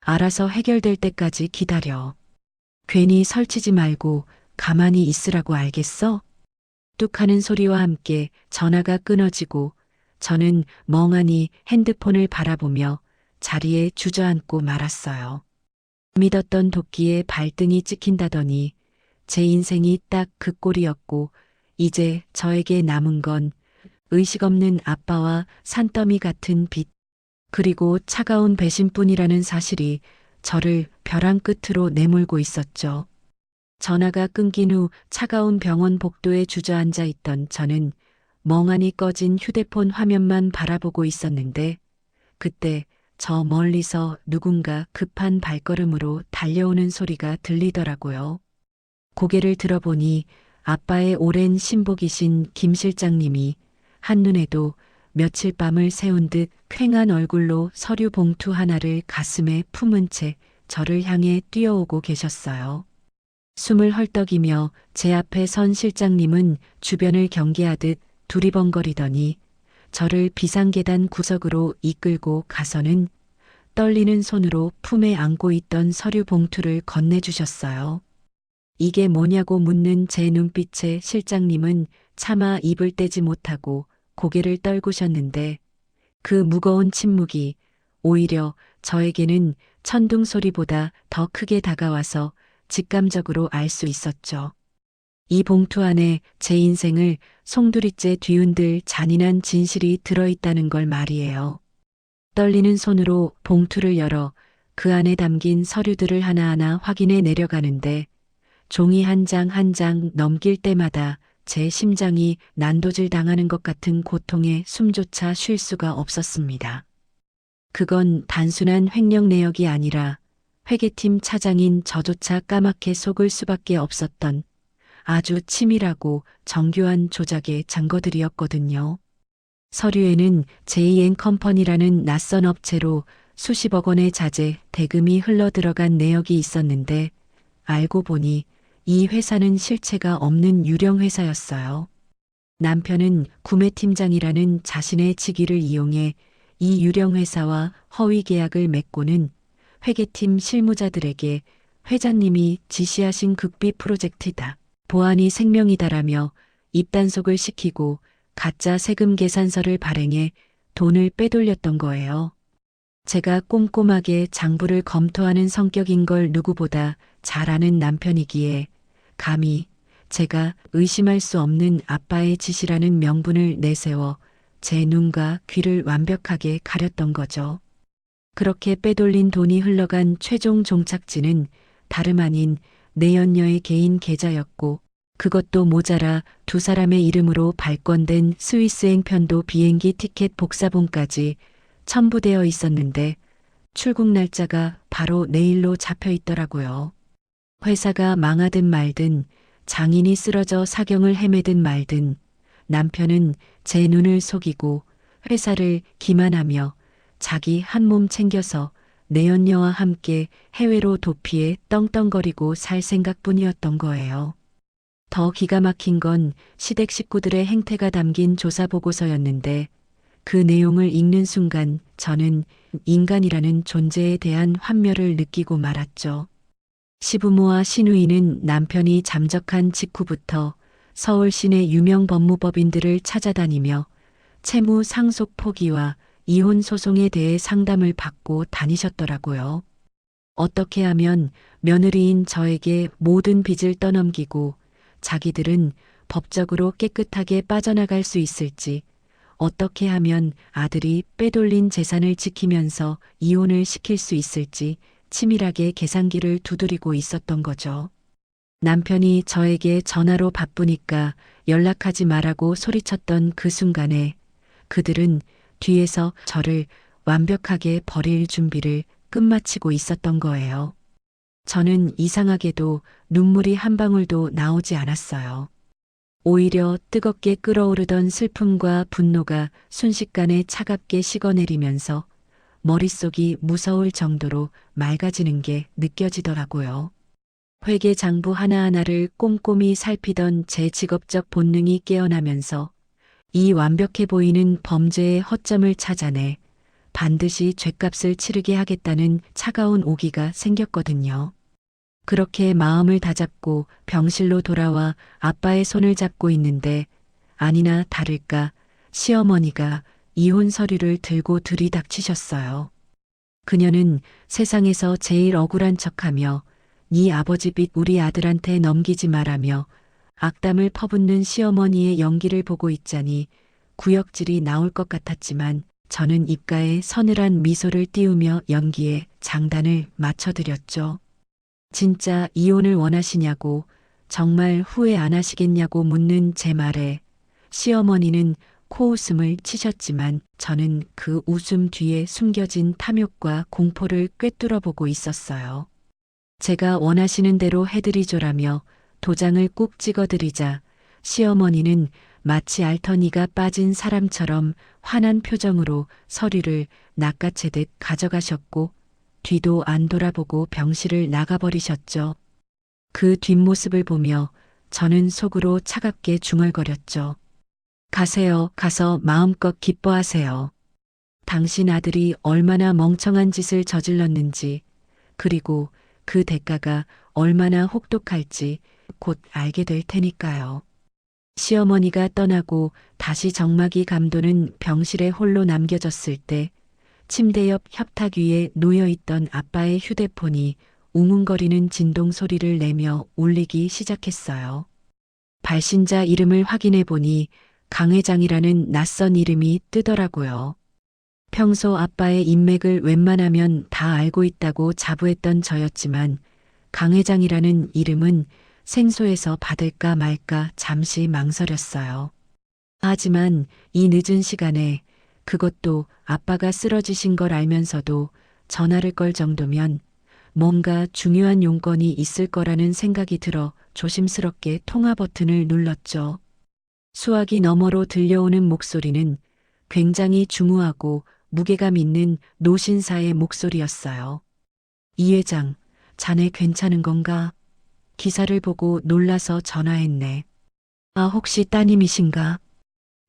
알아서 해결될 때까지 기다려. 괜히 설치지 말고 가만히 있으라고 알겠어? 뚝 하는 소리와 함께 전화가 끊어지고 저는 멍하니 핸드폰을 바라보며 자리에 주저앉고 말았어요. 믿었던 도끼에 발등이 찍힌다더니 제 인생이 딱 그 꼴이었고 이제 저에게 남은 건 의식 없는 아빠와 산더미 같은 빚, 그리고 차가운 배신뿐이라는 사실이 저를 벼랑 끝으로 내몰고 있었죠. 전화가 끊긴 후 차가운 병원 복도에 주저앉아 있던 저는 멍하니 꺼진 휴대폰 화면만 바라보고 있었는데 그때 저 멀리서 누군가 급한 발걸음으로 달려오는 소리가 들리더라고요. 고개를 들어보니 아빠의 오랜 신복이신 김 실장님이 한눈에도 며칠 밤을 새운 듯 퀭한 얼굴로 서류 봉투 하나를 가슴에 품은 채 저를 향해 뛰어오고 계셨어요. 숨을 헐떡이며 제 앞에 선 실장님은 주변을 경계하듯 두리번거리더니 저를 비상계단 구석으로 이끌고 가서는 떨리는 손으로 품에 안고 있던 서류 봉투를 건네주셨어요. 이게 뭐냐고 묻는 제 눈빛에 실장님은 차마 입을 떼지 못하고 고개를 떨구셨는데 그 무거운 침묵이 오히려 저에게는 천둥 소리보다 더 크게 다가와서 직감적으로 알 수 있었죠. 이 봉투 안에 제 인생을 송두리째 뒤흔들 잔인한 진실이 들어있다는 걸 말이에요. 떨리는 손으로 봉투를 열어 그 안에 담긴 서류들을 하나하나 확인해 내려가는데 종이 한 장 한 장 넘길 때마다 제 심장이 난도질 당하는 것 같은 고통에 숨조차 쉴 수가 없었습니다. 그건 단순한 횡령 내역이 아니라 회계팀 차장인 저조차 까맣게 속을 수밖에 없었던 아주 치밀하고 정교한 조작의 증거들이었거든요. 서류에는 JN컴퍼니라는 낯선 업체로 수십억 원의 자재, 대금이 흘러들어간 내역이 있었는데 알고 보니 이 회사는 실체가 없는 유령 회사였어요. 남편은 구매팀장이라는 자신의 직위를 이용해 이 유령 회사와 허위 계약을 맺고는 회계팀 실무자들에게 회장님이 지시하신 극비 프로젝트다. 보안이 생명이다라며 입단속을 시키고 가짜 세금 계산서를 발행해 돈을 빼돌렸던 거예요. 제가 꼼꼼하게 장부를 검토하는 성격인 걸 누구보다 잘 아는 남편이기에 감히 제가 의심할 수 없는 아빠의 지시라는 명분을 내세워 제 눈과 귀를 완벽하게 가렸던 거죠. 그렇게 빼돌린 돈이 흘러간 최종 종착지는 다름 아닌 내연녀의 개인 계좌였고 그것도 모자라 두 사람의 이름으로 발권된 스위스행 편도 비행기 티켓 복사본까지 첨부되어 있었는데 출국 날짜가 바로 내일로 잡혀 있더라고요. 회사가 망하든 말든 장인이 쓰러져 사경을 헤매든 말든 남편은 제 눈을 속이고 회사를 기만하며 자기 한 몸 챙겨서 내연녀와 함께 해외로 도피해 떵떵거리고 살 생각뿐이었던 거예요. 더 기가 막힌 건 시댁 식구들의 행태가 담긴 조사 보고서였는데 그 내용을 읽는 순간 저는 인간이라는 존재에 대한 환멸을 느끼고 말았죠. 시부모와 시누이는 남편이 잠적한 직후부터 서울 시내 유명 법무법인들을 찾아다니며 채무 상속 포기와 이혼 소송에 대해 상담을 받고 다니셨더라고요. 어떻게 하면 며느리인 저에게 모든 빚을 떠넘기고 자기들은 법적으로 깨끗하게 빠져나갈 수 있을지, 어떻게 하면 아들이 빼돌린 재산을 지키면서 이혼을 시킬 수 있을지 치밀하게 계산기를 두드리고 있었던 거죠. 남편이 저에게 전화로 바쁘니까 연락하지 말라고 소리쳤던 그 순간에 그들은 뒤에서 저를 완벽하게 버릴 준비를 끝마치고 있었던 거예요. 저는 이상하게도 눈물이 한 방울도 나오지 않았어요. 오히려 뜨겁게 끓어오르던 슬픔과 분노가 순식간에 차갑게 식어내리면서 머릿속이 무서울 정도로 맑아지는 게 느껴지더라고요. 회계 장부 하나하나를 꼼꼼히 살피던 제 직업적 본능이 깨어나면서 이 완벽해 보이는 범죄의 허점을 찾아내 반드시 죗값을 치르게 하겠다는 차가운 오기가 생겼거든요. 그렇게 마음을 다잡고 병실로 돌아와 아빠의 손을 잡고 있는데 아니나 다를까 시어머니가 이혼 서류를 들고 들이닥치셨어요. 그녀는 세상에서 제일 억울한 척하며 네 아버지 빚 우리 아들한테 넘기지 말라며 악담을 퍼붓는 시어머니의 연기를 보고 있자니 구역질이 나올 것 같았지만 저는 입가에 서늘한 미소를 띄우며 연기에 장단을 맞춰드렸죠. 진짜 이혼을 원하시냐고, 정말 후회 안 하시겠냐고 묻는 제 말에 시어머니는 코웃음을 치셨지만 저는 그 웃음 뒤에 숨겨진 탐욕과 공포를 꿰뚫어 보고 있었어요. 제가 원하시는 대로 해드리죠라며 도장을 꾹 찍어드리자 시어머니는 마치 알터니가 빠진 사람처럼 환한 표정으로 서류를 낚아채듯 가져가셨고 뒤도 안 돌아보고 병실을 나가버리셨죠. 그 뒷모습을 보며 저는 속으로 차갑게 중얼거렸죠. 가세요. 가서 마음껏 기뻐하세요. 당신 아들이 얼마나 멍청한 짓을 저질렀는지, 그리고 그 대가가 얼마나 혹독할지 곧 알게 될 테니까요. 시어머니가 떠나고 다시 정막이 감도는 병실에 홀로 남겨졌을 때 침대 옆 협탁 위에 놓여있던 아빠의 휴대폰이 웅웅거리는 진동 소리를 내며 울리기 시작했어요. 발신자 이름을 확인해 보니 강 회장이라는 낯선 이름이 뜨더라고요. 평소 아빠의 인맥을 웬만하면 다 알고 있다고 자부했던 저였지만 강 회장이라는 이름은 생소해서 받을까 말까 잠시 망설였어요. 하지만 이 늦은 시간에 그것도 아빠가 쓰러지신 걸 알면서도 전화를 걸 정도면 뭔가 중요한 용건이 있을 거라는 생각이 들어 조심스럽게 통화 버튼을 눌렀죠. 수화기 너머로 들려오는 목소리는 굉장히 중후하고 무게감 있는 노신사의 목소리였어요. 이 회장, 자네 괜찮은 건가? 기사를 보고 놀라서 전화했네. 아, 혹시 따님이신가?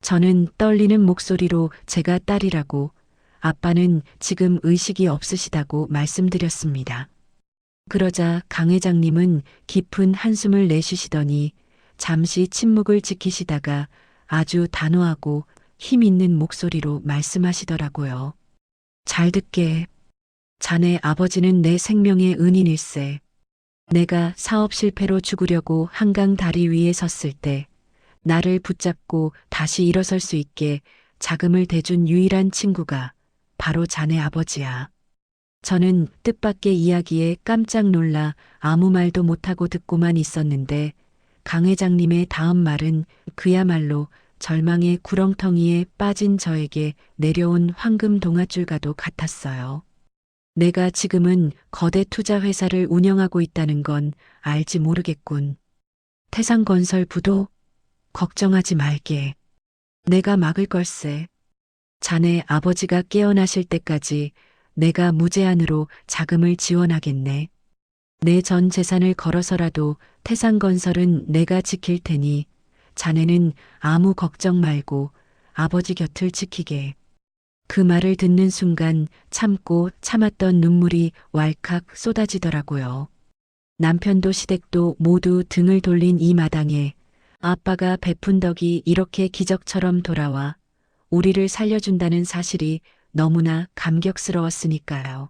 저는 떨리는 목소리로 제가 딸이라고, 아빠는 지금 의식이 없으시다고 말씀드렸습니다. 그러자 강 회장님은 깊은 한숨을 내쉬시더니 잠시 침묵을 지키시다가 아주 단호하고 힘 있는 목소리로 말씀하시더라고요. 잘 듣게. 자네 아버지는 내 생명의 은인일세. 내가 사업 실패로 죽으려고 한강 다리 위에 섰을 때 나를 붙잡고 다시 일어설 수 있게 자금을 대준 유일한 친구가 바로 자네 아버지야. 저는 뜻밖의 이야기에 깜짝 놀라 아무 말도 못하고 듣고만 있었는데 강 회장님의 다음 말은 그야말로 절망의 구렁텅이에 빠진 저에게 내려온 황금 동아줄과도 같았어요. 내가 지금은 거대 투자 회사를 운영하고 있다는 건 알지 모르겠군. 태상건설 부도? 걱정하지 말게. 내가 막을 걸세. 자네 아버지가 깨어나실 때까지 내가 무제한으로 자금을 지원하겠네. 내 전 재산을 걸어서라도 태상건설은 내가 지킬 테니 자네는 아무 걱정 말고 아버지 곁을 지키게. 그 말을 듣는 순간 참고 참았던 눈물이 왈칵 쏟아지더라고요. 남편도 시댁도 모두 등을 돌린 이 마당에 아빠가 베푼 덕이 이렇게 기적처럼 돌아와 우리를 살려준다는 사실이 너무나 감격스러웠으니까요.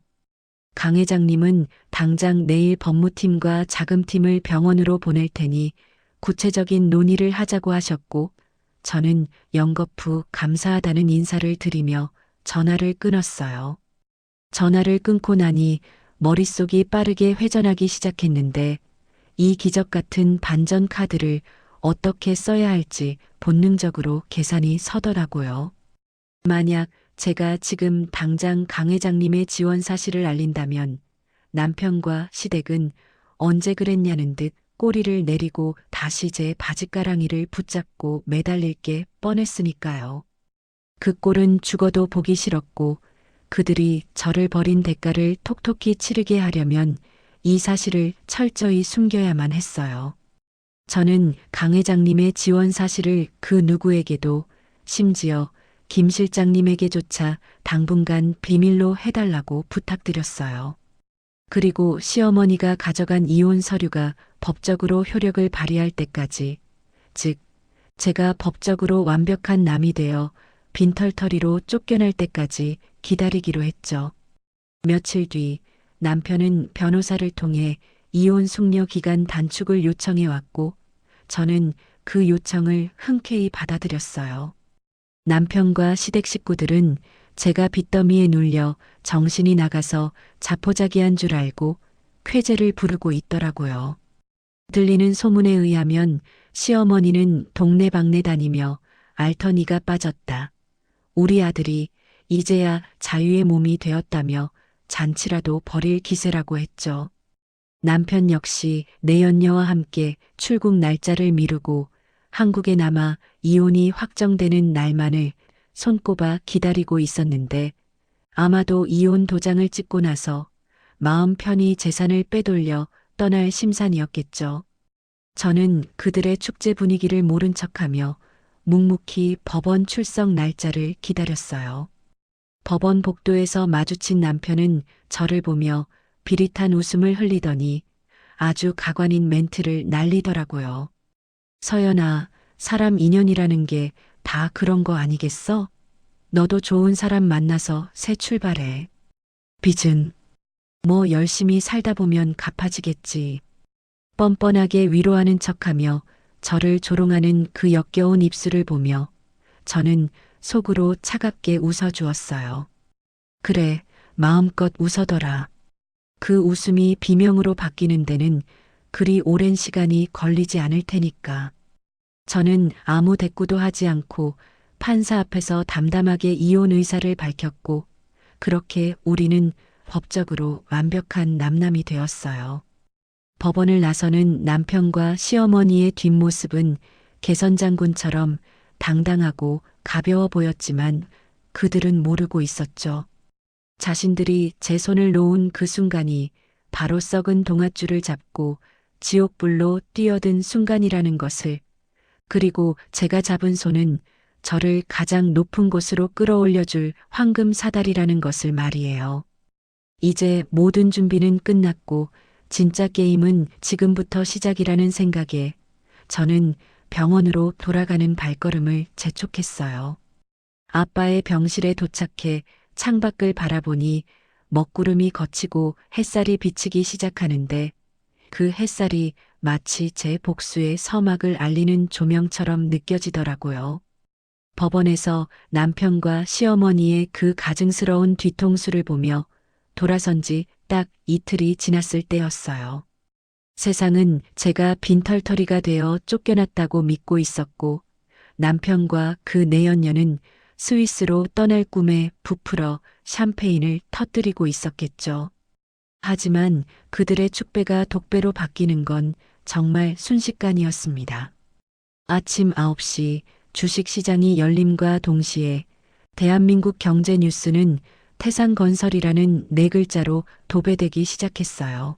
강 회장님은 당장 내일 법무팀과 자금팀을 병원으로 보낼 테니 구체적인 논의를 하자고 하셨고 저는 연거푸 감사하다는 인사를 드리며 전화를 끊었어요. 전화를 끊고 나니 머릿속이 빠르게 회전하기 시작했는데 이 기적 같은 반전 카드를 어떻게 써야 할지 본능적으로 계산이 서더라고요. 만약 제가 지금 당장 강 회장님의 지원 사실을 알린다면 남편과 시댁은 언제 그랬냐는 듯 꼬리를 내리고 다시 제 바짓가랑이를 붙잡고 매달릴 게 뻔했으니까요. 그 꼴은 죽어도 보기 싫었고 그들이 저를 버린 대가를 톡톡히 치르게 하려면 이 사실을 철저히 숨겨야만 했어요. 저는 강 회장님의 지원 사실을 그 누구에게도 심지어 김 실장님에게조차 당분간 비밀로 해달라고 부탁드렸어요. 그리고 시어머니가 가져간 이혼 서류가 법적으로 효력을 발휘할 때까지, 즉, 제가 법적으로 완벽한 남이 되어 빈털터리로 쫓겨날 때까지 기다리기로 했죠. 며칠 뒤 남편은 변호사를 통해 이혼 숙려 기간 단축을 요청해 왔고 저는 그 요청을 흔쾌히 받아들였어요. 남편과 시댁 식구들은 제가 빚더미에 눌려 정신이 나가서 자포자기한 줄 알고 쾌재를 부르고 있더라고요. 들리는 소문에 의하면 시어머니는 동네방네 다니며 알터니가 빠졌다. 우리 아들이 이제야 자유의 몸이 되었다며 잔치라도 벌일 기세라고 했죠. 남편 역시 내연녀와 함께 출국 날짜를 미루고 한국에 남아 이혼이 확정되는 날만을 손꼽아 기다리고 있었는데 아마도 이혼 도장을 찍고 나서 마음 편히 재산을 빼돌려 떠날 심산이었겠죠. 저는 그들의 축제 분위기를 모른 척하며 묵묵히 법원 출석 날짜를 기다렸어요. 법원 복도에서 마주친 남편은 저를 보며 비릿한 웃음을 흘리더니 아주 가관인 멘트를 날리더라고요. 서연아, 사람 인연이라는 게 다 그런 거 아니겠어? 너도 좋은 사람 만나서 새 출발해. 빚은 뭐 열심히 살다 보면 갚아지겠지. 뻔뻔하게 위로하는 척하며 저를 조롱하는 그 역겨운 입술을 보며 저는 속으로 차갑게 웃어주었어요. 그래, 마음껏 웃어더라. 그 웃음이 비명으로 바뀌는 데는 그리 오랜 시간이 걸리지 않을 테니까. 저는 아무 대꾸도 하지 않고 판사 앞에서 담담하게 이혼 의사를 밝혔고 그렇게 우리는 법적으로 완벽한 남남이 되었어요. 법원을 나서는 남편과 시어머니의 뒷모습은 개선장군처럼 당당하고 가벼워 보였지만 그들은 모르고 있었죠. 자신들이 제 손을 놓은 그 순간이 바로 썩은 동아줄을 잡고 지옥불로 뛰어든 순간이라는 것을, 그리고 제가 잡은 손은 저를 가장 높은 곳으로 끌어올려줄 황금 사다리라는 것을 말이에요. 이제 모든 준비는 끝났고 진짜 게임은 지금부터 시작이라는 생각에 저는 병원으로 돌아가는 발걸음을 재촉했어요. 아빠의 병실에 도착해 창밖을 바라보니 먹구름이 걷히고 햇살이 비치기 시작하는데 그 햇살이 마치 제 복수의 서막을 알리는 조명처럼 느껴지더라고요. 법원에서 남편과 시어머니의 그 가증스러운 뒤통수를 보며 돌아선 지 딱 이틀이 지났을 때였어요. 세상은 제가 빈털터리가 되어 쫓겨났다고 믿고 있었고 남편과 그 내연녀는 스위스로 떠날 꿈에 부풀어 샴페인을 터뜨리고 있었겠죠. 하지만 그들의 축배가 독배로 바뀌는 건 정말 순식간이었습니다. 아침 9시 주식시장이 열림과 동시에 대한민국 경제뉴스는 태상건설이라는 네 글자로 도배되기 시작했어요.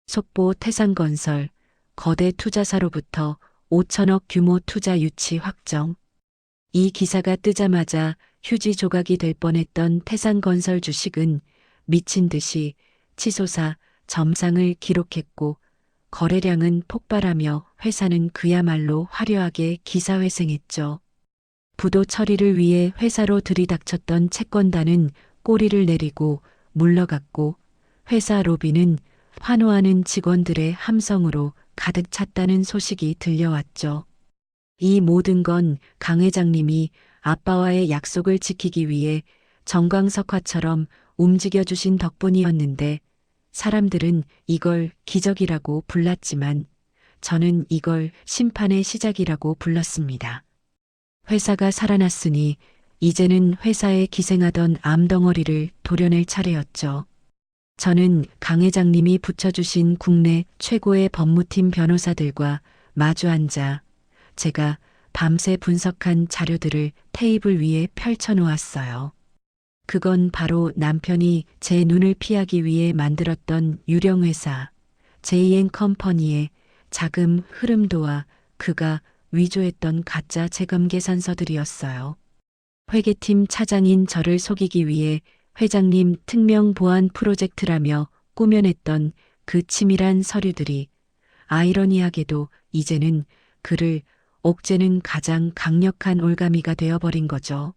속보 태상건설, 거대 투자사로부터 5천억 규모 투자 유치 확정. 이 기사가 뜨자마자 휴지 조각이 될 뻔했던 태상건설 주식은 미친 듯이 치솟아 점상을 기록했고 거래량은 폭발하며 회사는 그야말로 화려하게 기사회생했죠. 부도 처리를 위해 회사로 들이닥쳤던 채권단은 꼬리를 내리고 물러갔고 회사 로비는 환호하는 직원들의 함성으로 가득 찼다는 소식이 들려왔죠. 이 모든 건 강 회장님이 아빠와의 약속을 지키기 위해 정광석화처럼 움직여주신 덕분이었는데 사람들은 이걸 기적이라고 불렀지만 저는 이걸 심판의 시작이라고 불렀습니다. 회사가 살아났으니 이제는 회사에 기생하던 암덩어리를 도려낼 차례였죠. 저는 강 회장님이 붙여주신 국내 최고의 법무팀 변호사들과 마주 앉아 제가 밤새 분석한 자료들을 테이블 위에 펼쳐놓았어요. 그건 바로 남편이 제 눈을 피하기 위해 만들었던 유령회사 JN컴퍼니의 자금 흐름도와 그가 위조했던 가짜 재검 계산서들이었어요. 회계팀 차장인 저를 속이기 위해 회장님 특명 보안 프로젝트라며 꾸며냈던 그 치밀한 서류들이 아이러니하게도 이제는 그를 옥죄는 가장 강력한 올가미가 되어버린 거죠.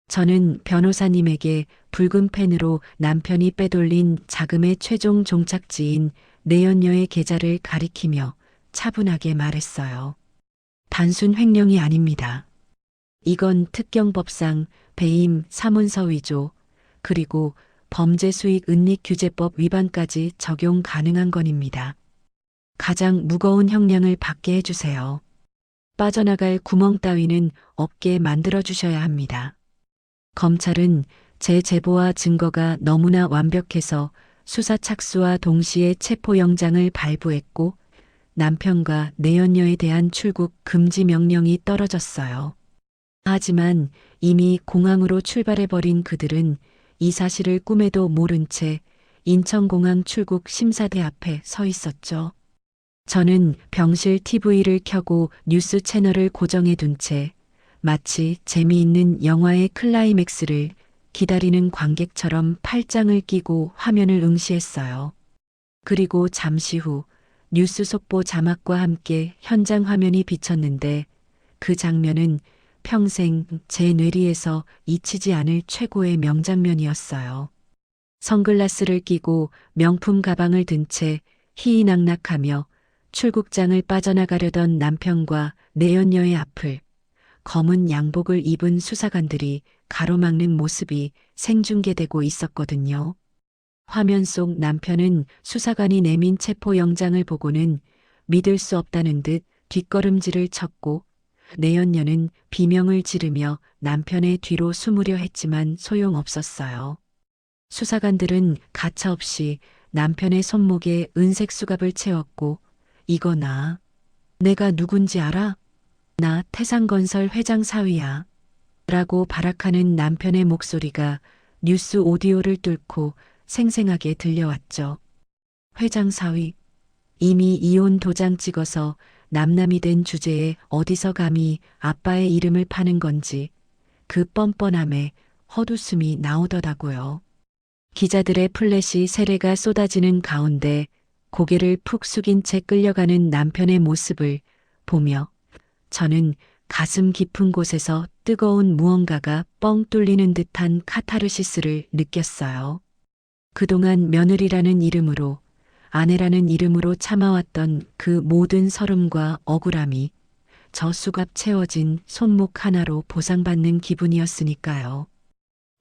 저는 변호사님에게 붉은 펜으로 남편이 빼돌린 자금의 최종 종착지인 내연녀의 계좌를 가리키며 차분하게 말했어요. 단순 횡령이 아닙니다. 이건 특경법상 배임, 사문서 위조, 그리고 범죄수익은닉규제법 위반까지 적용 가능한 건입니다. 가장 무거운 형량을 받게 해주세요. 빠져나갈 구멍 따위는 없게 만들어주셔야 합니다. 검찰은 제 제보와 증거가 너무나 완벽해서 수사 착수와 동시에 체포영장을 발부했고 남편과 내연녀에 대한 출국 금지 명령이 떨어졌어요. 하지만 이미 공항으로 출발해버린 그들은 이 사실을 꿈에도 모른 채 인천공항 출국 심사대 앞에 서 있었죠. 저는 병실 TV를 켜고 뉴스 채널을 고정해 둔 채 마치 재미있는 영화의 클라이맥스를 기다리는 관객처럼 팔짱을 끼고 화면을 응시했어요. 그리고 잠시 후 뉴스 속보 자막과 함께 현장 화면이 비쳤는데 그 장면은 평생 제 뇌리에서 잊히지 않을 최고의 명장면이었어요. 선글라스를 끼고 명품 가방을 든 채 희희낙낙하며 출국장을 빠져나가려던 남편과 내연녀의 앞을 검은 양복을 입은 수사관들이 가로막는 모습이 생중계되고 있었거든요. 화면 속 남편은 수사관이 내민 체포영장을 보고는 믿을 수 없다는 듯 뒷걸음질을 쳤고 내연녀는 비명을 지르며 남편의 뒤로 숨으려 했지만 소용없었어요. 수사관들은 가차없이 남편의 손목에 은색 수갑을 채웠고 이거 나. 내가 누군지 알아? 나 태상건설 회장 사위야. 라고 발악하는 남편의 목소리가 뉴스 오디오를 뚫고 생생하게 들려왔죠. 회장 사위. 이미 이혼 도장 찍어서 남남이 된 주제에 어디서 감히 아빠의 이름을 파는 건지 그 뻔뻔함에 헛웃음이 나오더라고요. 기자들의 플래시 세례가 쏟아지는 가운데 고개를 푹 숙인 채 끌려가는 남편의 모습을 보며 저는 가슴 깊은 곳에서 뜨거운 무언가가 뻥 뚫리는 듯한 카타르시스를 느꼈어요. 그동안 며느리라는 이름으로, 아내라는 이름으로 참아왔던 그 모든 서름과 억울함이 저 수갑 채워진 손목 하나로 보상받는 기분이었으니까요.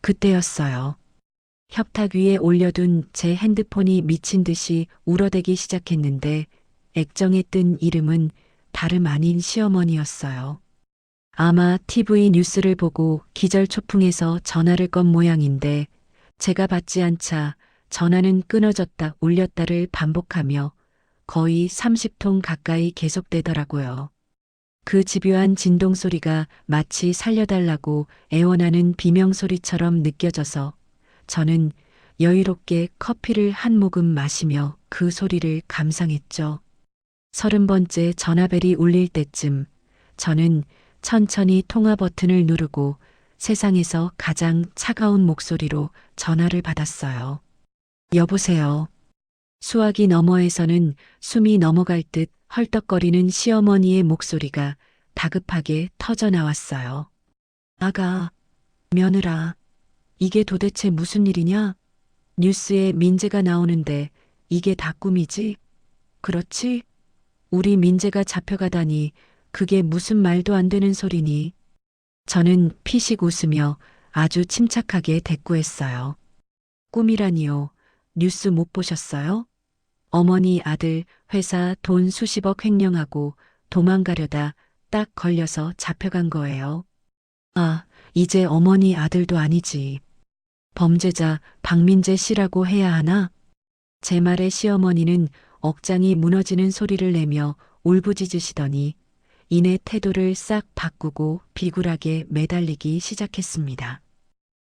그때였어요. 협탁 위에 올려둔 제 핸드폰이 미친 듯이 울어대기 시작했는데 액정에 뜬 이름은 다름 아닌 시어머니였어요. 아마 TV 뉴스를 보고 기절초풍해서 전화를 건 모양인데 제가 받지 않자 전화는 끊어졌다 울렸다를 반복하며 거의 30통 가까이 계속되더라고요. 그 집요한 진동 소리가 마치 살려달라고 애원하는 비명소리처럼 느껴져서 저는 여유롭게 커피를 한 모금 마시며 그 소리를 감상했죠. 30번째 전화벨이 울릴 때쯤 저는 천천히 통화 버튼을 누르고 세상에서 가장 차가운 목소리로 전화를 받았어요. 여보세요. 수화기 너머에서는 숨이 넘어갈 듯 헐떡거리는 시어머니의 목소리가 다급하게 터져 나왔어요. 아가, 며느라, 이게 도대체 무슨 일이냐? 뉴스에 민재가 나오는데 이게 다 꿈이지? 그렇지? 우리 민재가 잡혀가다니 그게 무슨 말도 안 되는 소리니? 저는 피식 웃으며 아주 침착하게 대꾸했어요. 꿈이라니요. 뉴스 못 보셨어요? 어머니 아들 회사 돈 수십억 횡령하고 도망가려다 딱 걸려서 잡혀간 거예요. 아, 이제 어머니 아들도 아니지. 범죄자 박민재 씨라고 해야 하나? 제 말에 시어머니는 억장이 무너지는 소리를 내며 울부짖으시더니 이내 태도를 싹 바꾸고 비굴하게 매달리기 시작했습니다.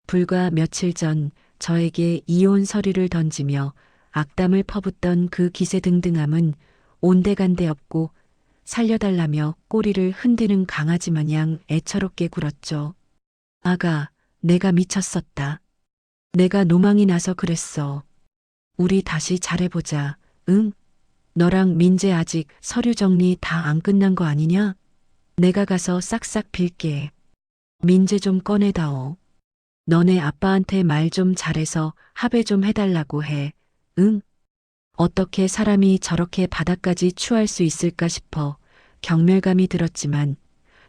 불과 며칠 전 저에게 이혼 서류를 던지며 악담을 퍼붓던 그 기세등등함은 온데간데 없고 살려달라며 꼬리를 흔드는 강아지 마냥 애처롭게 굴었죠. 아가, 내가 미쳤었다. 내가 노망이 나서 그랬어. 우리 다시 잘해보자, 응? 너랑 민재 아직 서류 정리 다 안 끝난 거 아니냐? 내가 가서 싹싹 빌게. 민재 좀 꺼내다오. 너네 아빠한테 말 좀 잘해서 합의 좀 해달라고 해, 응? 어떻게 사람이 저렇게 바닥까지 추할 수 있을까 싶어 경멸감이 들었지만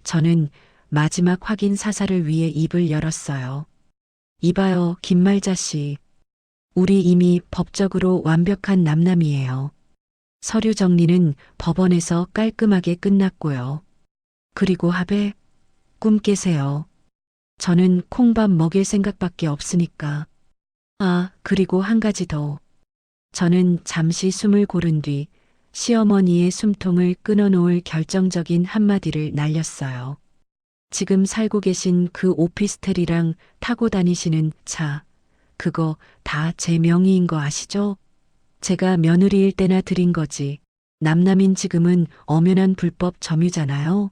저는 마지막 확인 사살을 위해 입을 열었어요. 이봐요, 김말자 씨. 우리 이미 법적으로 완벽한 남남이에요. 서류 정리는 법원에서 깔끔하게 끝났고요. 그리고 합의? 꿈 깨세요. 저는 콩밥 먹일 생각밖에 없으니까. 아, 그리고 한 가지 더. 저는 잠시 숨을 고른 뒤 시어머니의 숨통을 끊어놓을 결정적인 한마디를 날렸어요. 지금 살고 계신 그 오피스텔이랑 타고 다니시는 차, 그거 다 제 명의인 거 아시죠? 제가 며느리일 때나 드린 거지. 남남인 지금은 엄연한 불법 점유잖아요.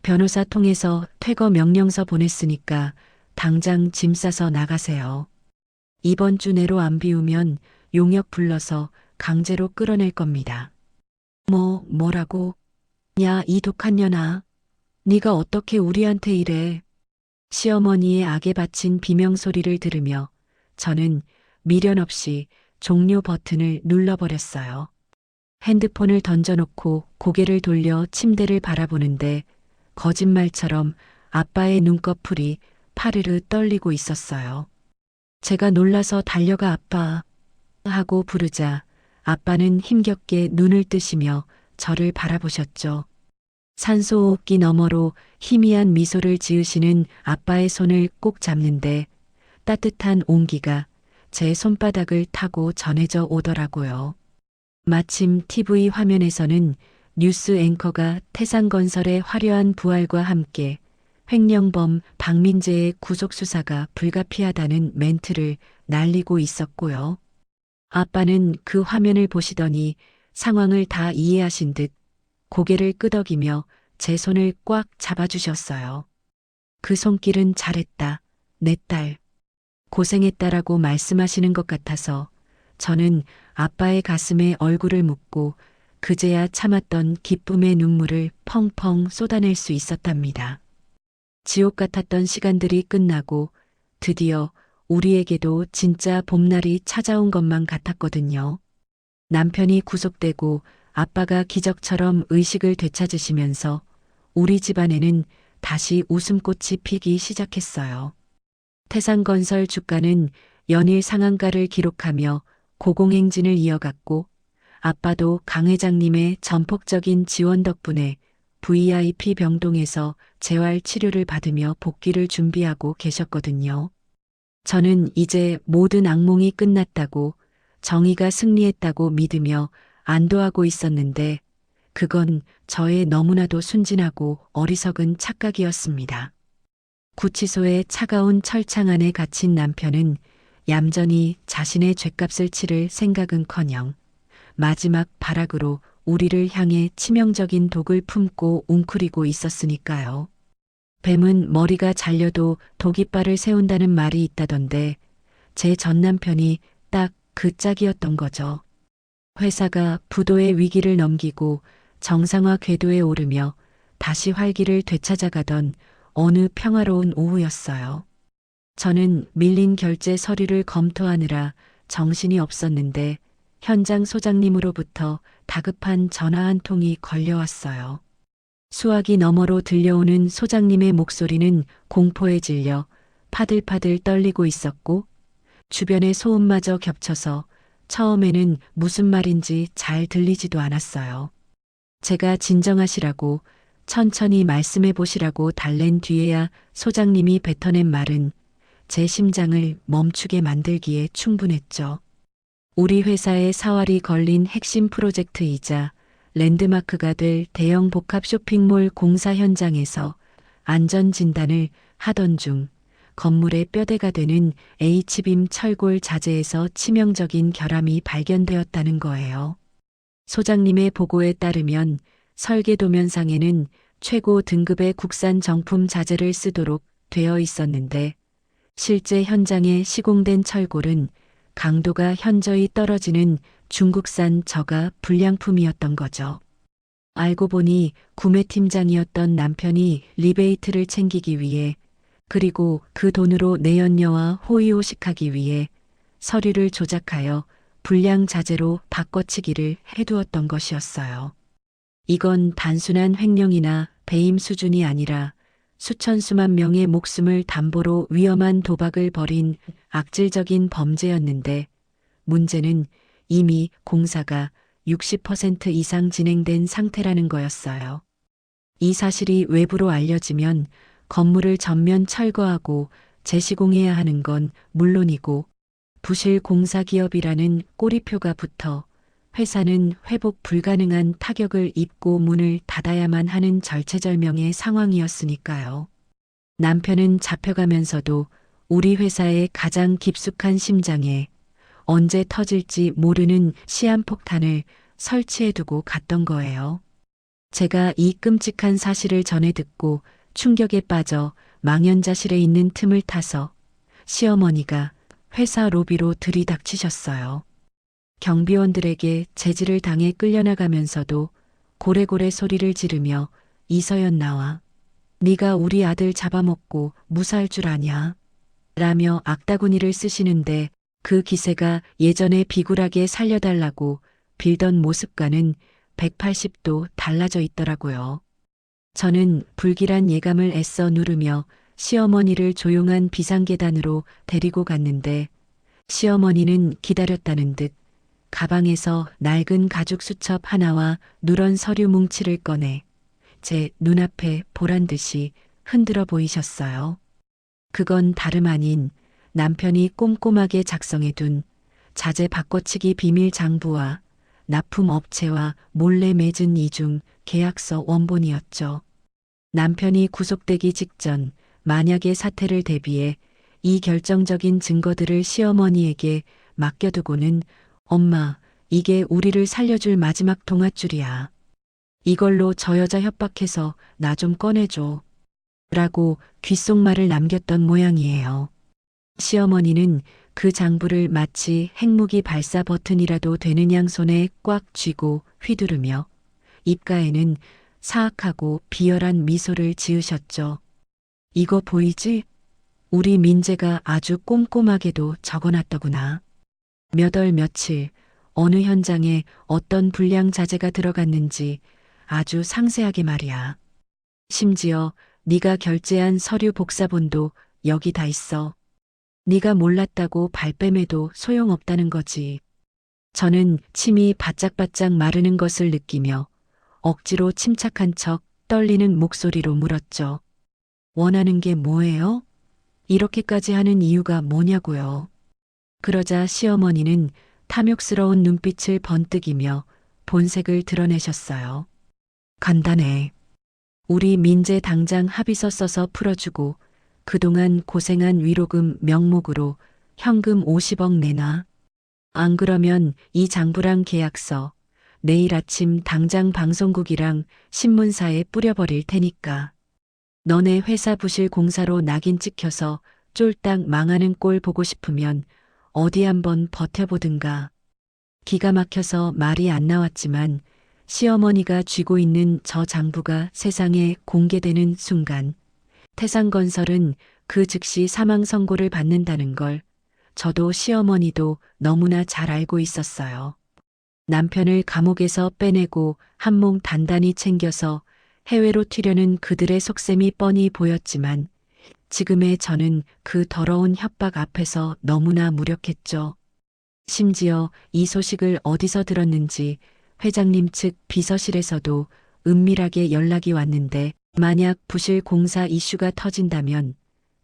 변호사 통해서 퇴거 명령서 보냈으니까 당장 짐 싸서 나가세요. 이번 주 내로 안 비우면 용역 불러서 강제로 끌어낼 겁니다. 뭐라고? 야, 이 독한 년아. 네가 어떻게 우리한테 이래. 시어머니의 악에 바친 비명소리를 들으며 저는 미련 없이 종료 버튼을 눌러버렸어요. 핸드폰을 던져놓고 고개를 돌려 침대를 바라보는데 거짓말처럼 아빠의 눈꺼풀이 파르르 떨리고 있었어요. 제가 놀라서 달려가 아빠 하고 부르자 아빠는 힘겹게 눈을 뜨시며 저를 바라보셨죠. 산소호흡기 너머로 희미한 미소를 지으시는 아빠의 손을 꼭 잡는데 따뜻한 온기가 제 손바닥을 타고 전해져 오더라고요. 마침 TV 화면에서는 뉴스 앵커가 태산건설의 화려한 부활과 함께 횡령범 박민재의 구속수사가 불가피하다는 멘트를 날리고 있었고요. 아빠는 그 화면을 보시더니 상황을 다 이해하신 듯 고개를 끄덕이며 제 손을 꽉 잡아주셨어요. 그 손길은 잘했다, 내 딸. 고생했다라고 말씀하시는 것 같아서 저는 아빠의 가슴에 얼굴을 묻고 그제야 참았던 기쁨의 눈물을 펑펑 쏟아낼 수 있었답니다. 지옥 같았던 시간들이 끝나고 드디어 우리에게도 진짜 봄날이 찾아온 것만 같았거든요. 남편이 구속되고 아빠가 기적처럼 의식을 되찾으시면서 우리 집안에는 다시 웃음꽃이 피기 시작했어요. 태산건설 주가는 연일 상한가를 기록하며 고공행진을 이어갔고 아빠도 강 회장님의 전폭적인 지원 덕분에 VIP 병동에서 재활 치료를 받으며 복귀를 준비하고 계셨거든요. 저는 이제 모든 악몽이 끝났다고 정의가 승리했다고 믿으며 안도하고 있었는데 그건 저의 너무나도 순진하고 어리석은 착각이었습니다. 구치소의 차가운 철창 안에 갇힌 남편은 얌전히 자신의 죗값을 치를 생각은커녕 마지막 발악으로 우리를 향해 치명적인 독을 품고 웅크리고 있었으니까요. 뱀은 머리가 잘려도 독이빨을 세운다는 말이 있다던데 제 전 남편이 딱 그 짝이었던 거죠. 회사가 부도의 위기를 넘기고 정상화 궤도에 오르며 다시 활기를 되찾아가던 어느 평화로운 오후였어요. 저는 밀린 결제 서류를 검토하느라 정신이 없었는데 현장 소장님으로부터 다급한 전화 한 통이 걸려왔어요. 수화기 너머로 들려오는 소장님의 목소리는 공포에 질려 파들파들 떨리고 있었고 주변의 소음마저 겹쳐서 처음에는 무슨 말인지 잘 들리지도 않았어요. 제가 진정하시라고 천천히 말씀해 보시라고 달랜 뒤에야 소장님이 뱉어낸 말은 제 심장을 멈추게 만들기에 충분했죠. 우리 회사의 사활이 걸린 핵심 프로젝트이자 랜드마크가 될 대형 복합 쇼핑몰 공사 현장에서 안전진단을 하던 중 건물의 뼈대가 되는 H빔 철골 자재에서 치명적인 결함이 발견되었다는 거예요. 소장님의 보고에 따르면 설계 도면상에는 최고 등급의 국산 정품 자재를 쓰도록 되어 있었는데 실제 현장에 시공된 철골은 강도가 현저히 떨어지는 중국산 저가 불량품이었던 거죠. 알고 보니 구매팀장이었던 남편이 리베이트를 챙기기 위해 그리고 그 돈으로 내연녀와 호의호식하기 위해 서류를 조작하여 불량 자재로 바꿔치기를 해두었던 것이었어요. 이건 단순한 횡령이나 배임 수준이 아니라 수천 수만 명의 목숨을 담보로 위험한 도박을 벌인 악질적인 범죄였는데 문제는 이미 공사가 60% 이상 진행된 상태라는 거였어요. 이 사실이 외부로 알려지면 건물을 전면 철거하고 재시공해야 하는 건 물론이고 부실 공사기업이라는 꼬리표가 붙어 회사는 회복 불가능한 타격을 입고 문을 닫아야만 하는 절체절명의 상황이었으니까요. 남편은 잡혀가면서도 우리 회사의 가장 깊숙한 심장에 언제 터질지 모르는 시한폭탄을 설치해두고 갔던 거예요. 제가 이 끔찍한 사실을 전해 듣고 충격에 빠져 망연자실에 있는 틈을 타서 시어머니가 회사 로비로 들이닥치셨어요. 경비원들에게 제지를 당해 끌려나가면서도 고래고래 소리를 지르며 이서연 나와 네가 우리 아들 잡아먹고 무사할 줄 아냐 라며 악다구니를 쓰시는데 그 기세가 예전에 비굴하게 살려달라고 빌던 모습과는 180도 달라져 있더라고요. 저는 불길한 예감을 애써 누르며 시어머니를 조용한 비상계단으로 데리고 갔는데 시어머니는 기다렸다는 듯 가방에서 낡은 가죽 수첩 하나와 누런 서류 뭉치를 꺼내 제 눈앞에 보란 듯이 흔들어 보이셨어요. 그건 다름 아닌 남편이 꼼꼼하게 작성해둔 자재 바꿔치기 비밀 장부와 납품업체와 몰래 맺은 이중 계약서 원본이었죠. 남편이 구속되기 직전 만약의 사태를 대비해 이 결정적인 증거들을 시어머니에게 맡겨두고는 엄마, 이게 우리를 살려줄 마지막 동아줄이야. 이걸로 저 여자 협박해서 나 좀 꺼내줘. 라고 귓속말을 남겼던 모양이에요. 시어머니는 그 장부를 마치 핵무기 발사 버튼이라도 되는 양 손에 꽉 쥐고 휘두르며 입가에는 사악하고 비열한 미소를 지으셨죠. 이거 보이지? 우리 민재가 아주 꼼꼼하게도 적어놨더구나. 몇 월 며칠 어느 현장에 어떤 불량 자재가 들어갔는지 아주 상세하게 말이야. 심지어 네가 결제한 서류 복사본도 여기 다 있어. 네가 몰랐다고 발뺌해도 소용없다는 거지. 저는 침이 바짝바짝 마르는 것을 느끼며 억지로 침착한 척 떨리는 목소리로 물었죠. 원하는 게 뭐예요? 이렇게까지 하는 이유가 뭐냐고요. 그러자 시어머니는 탐욕스러운 눈빛을 번뜩이며 본색을 드러내셨어요. 간단해. 우리 민재 당장 합의서 써서 풀어주고 그동안 고생한 위로금 명목으로 현금 50억 내놔. 안 그러면 이 장부랑 계약서 내일 아침 당장 방송국이랑 신문사에 뿌려버릴 테니까. 너네 회사 부실 공사로 낙인 찍혀서 쫄딱 망하는 꼴 보고 싶으면 어디 한번 버텨보든가. 기가 막혀서 말이 안 나왔지만 시어머니가 쥐고 있는 저 장부가 세상에 공개되는 순간 태산건설은 그 즉시 사망 선고를 받는다는 걸 저도 시어머니도 너무나 잘 알고 있었어요. 남편을 감옥에서 빼내고 한몸 단단히 챙겨서 해외로 튀려는 그들의 속셈이 뻔히 보였지만 지금의 저는 그 더러운 협박 앞에서 너무나 무력했죠. 심지어 이 소식을 어디서 들었는지 회장님 측 비서실에서도 은밀하게 연락이 왔는데 만약 부실 공사 이슈가 터진다면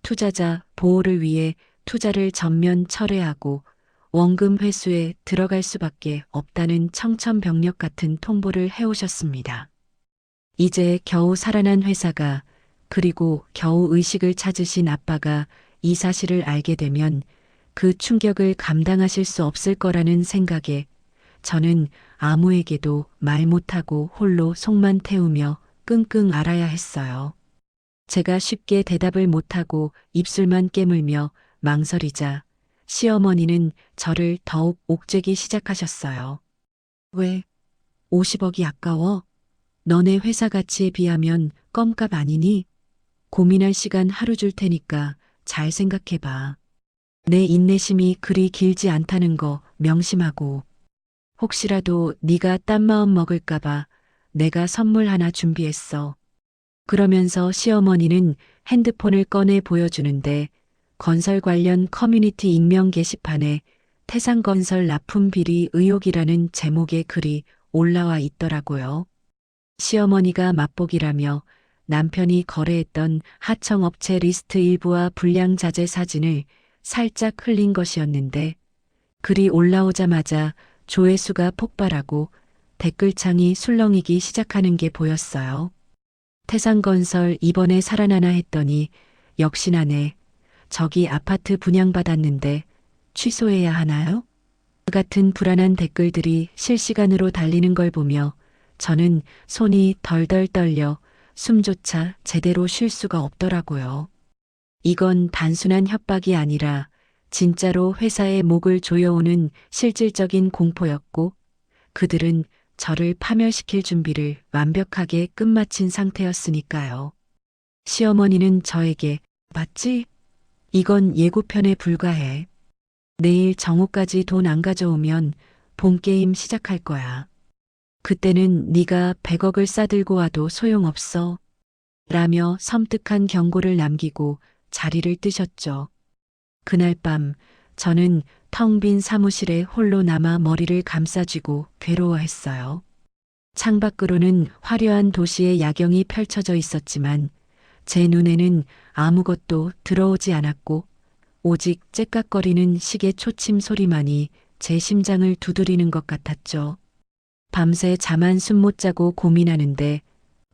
투자자 보호를 위해 투자를 전면 철회하고 원금 회수에 들어갈 수밖에 없다는 청천벽력 같은 통보를 해오셨습니다. 이제 겨우 살아난 회사가 그리고 겨우 의식을 찾으신 아빠가 이 사실을 알게 되면 그 충격을 감당하실 수 없을 거라는 생각에 저는 아무에게도 말 못하고 홀로 속만 태우며 끙끙 앓아야 했어요. 제가 쉽게 대답을 못하고 입술만 깨물며 망설이자 시어머니는 저를 더욱 옥죄기 시작하셨어요. 왜? 50억이 아까워? 너네 회사 가치에 비하면 껌값 아니니? 고민할 시간 하루 줄 테니까 잘 생각해봐. 내 인내심이 그리 길지 않다는 거 명심하고. 혹시라도 네가 딴 마음 먹을까봐 내가 선물 하나 준비했어. 그러면서 시어머니는 핸드폰을 꺼내 보여주는데 건설 관련 커뮤니티 익명 게시판에 태산건설 납품 비리 의혹이라는 제목의 글이 올라와 있더라고요. 시어머니가 맛보기라며 남편이 거래했던 하청업체 리스트 일부와 불량 자재 사진을 살짝 흘린 것이었는데 글이 올라오자마자 조회수가 폭발하고 댓글창이 술렁이기 시작하는 게 보였어요. 태산건설 이번에 살아나나 했더니 역시나네. 저기 아파트 분양받았는데 취소해야 하나요? 같은 불안한 댓글들이 실시간으로 달리는 걸 보며 저는 손이 덜덜 떨려 숨조차 제대로 쉴 수가 없더라고요. 이건 단순한 협박이 아니라 진짜로 회사의 목을 조여오는 실질적인 공포였고 그들은 저를 파멸시킬 준비를 완벽하게 끝마친 상태였으니까요. 시어머니는 저에게 맞지? 이건 예고편에 불과해. 내일 정오까지 돈 안 가져오면 본게임 시작할 거야. 그때는 네가 100억을 싸들고 와도 소용없어. 라며 섬뜩한 경고를 남기고 자리를 뜨셨죠. 그날 밤 저는 텅 빈 사무실에 홀로 남아 머리를 감싸쥐고 괴로워했어요. 창밖으로는 화려한 도시의 야경이 펼쳐져 있었지만 제 눈에는 아무것도 들어오지 않았고 오직 째깍거리는 시계 초침 소리만이 제 심장을 두드리는 것 같았죠. 밤새 잠 한 숨 못 자고 고민하는데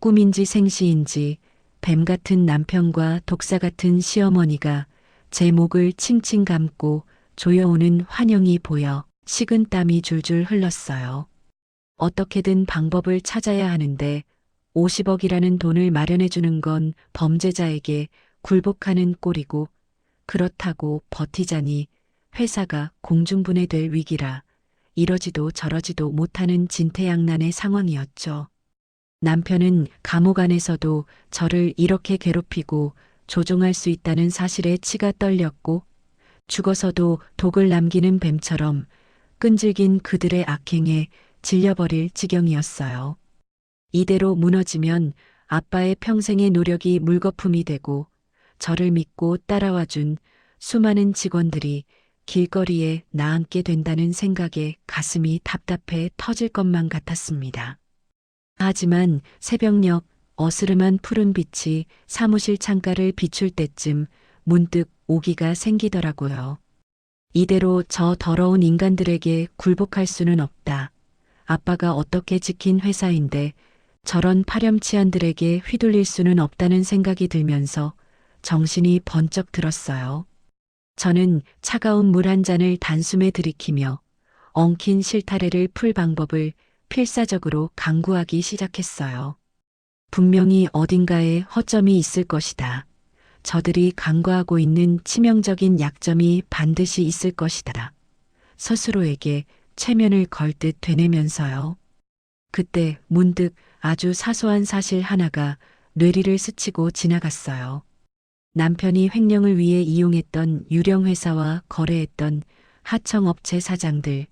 꿈인지 생시인지 뱀 같은 남편과 독사 같은 시어머니가 제 목을 칭칭 감고 조여오는 환영이 보여 식은 땀이 줄줄 흘렀어요. 어떻게든 방법을 찾아야 하는데 50억이라는 돈을 마련해 주는 건 범죄자에게 굴복하는 꼴이고 그렇다고 버티자니 회사가 공중분해될 위기라 이러지도 저러지도 못하는 진퇴양난의 상황이었죠. 남편은 감옥 안에서도 저를 이렇게 괴롭히고 조종할 수 있다는 사실에 치가 떨렸고 죽어서도 독을 남기는 뱀처럼 끈질긴 그들의 악행에 질려버릴 지경이었어요. 이대로 무너지면 아빠의 평생의 노력이 물거품이 되고 저를 믿고 따라와준 수많은 직원들이 길거리에 나앉게 된다는 생각에 가슴이 답답해 터질 것만 같았습니다. 하지만 새벽녘 어스름한 푸른 빛이 사무실 창가를 비출 때쯤 문득 오기가 생기더라고요. 이대로 저 더러운 인간들에게 굴복할 수는 없다. 아빠가 어떻게 지킨 회사인데 저런 파렴치한들에게 휘둘릴 수는 없다는 생각이 들면서 정신이 번쩍 들었어요. 저는 차가운 물 한 잔을 단숨에 들이키며 엉킨 실타래를 풀 방법을 필사적으로 강구하기 시작했어요. 분명히 어딘가에 허점이 있을 것이다. 저들이 간과하고 있는 치명적인 약점이 반드시 있을 것이다. 스스로에게 체면을 걸듯 되뇌면서요. 그때 문득 아주 사소한 사실 하나가 뇌리를 스치고 지나갔어요. 남편이 횡령을 위해 이용했던 유령 회사와 거래했던 하청업체 사장들,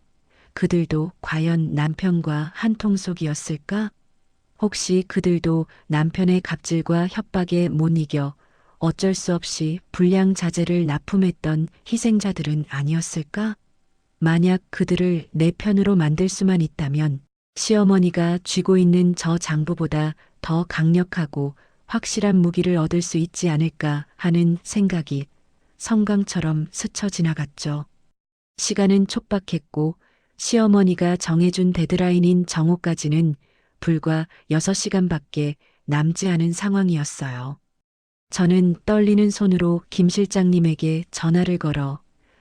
그들도 과연 남편과 한통속이었을까? 혹시 그들도 남편의 갑질과 협박에 못 이겨 어쩔 수 없이 불량 자재를 납품했던 희생자들은 아니었을까? 만약 그들을 내 편으로 만들 수만 있다면 시어머니가 쥐고 있는 저 장부보다 더 강력하고 확실한 무기를 얻을 수 있지 않을까 하는 생각이 성강처럼 스쳐 지나갔죠. 시간은 촉박했고 시어머니가 정해준 데드라인인 정오까지는 불과 6시간밖에 남지 않은 상황이었어요. 저는 떨리는 손으로 김 실장님에게 전화를 걸어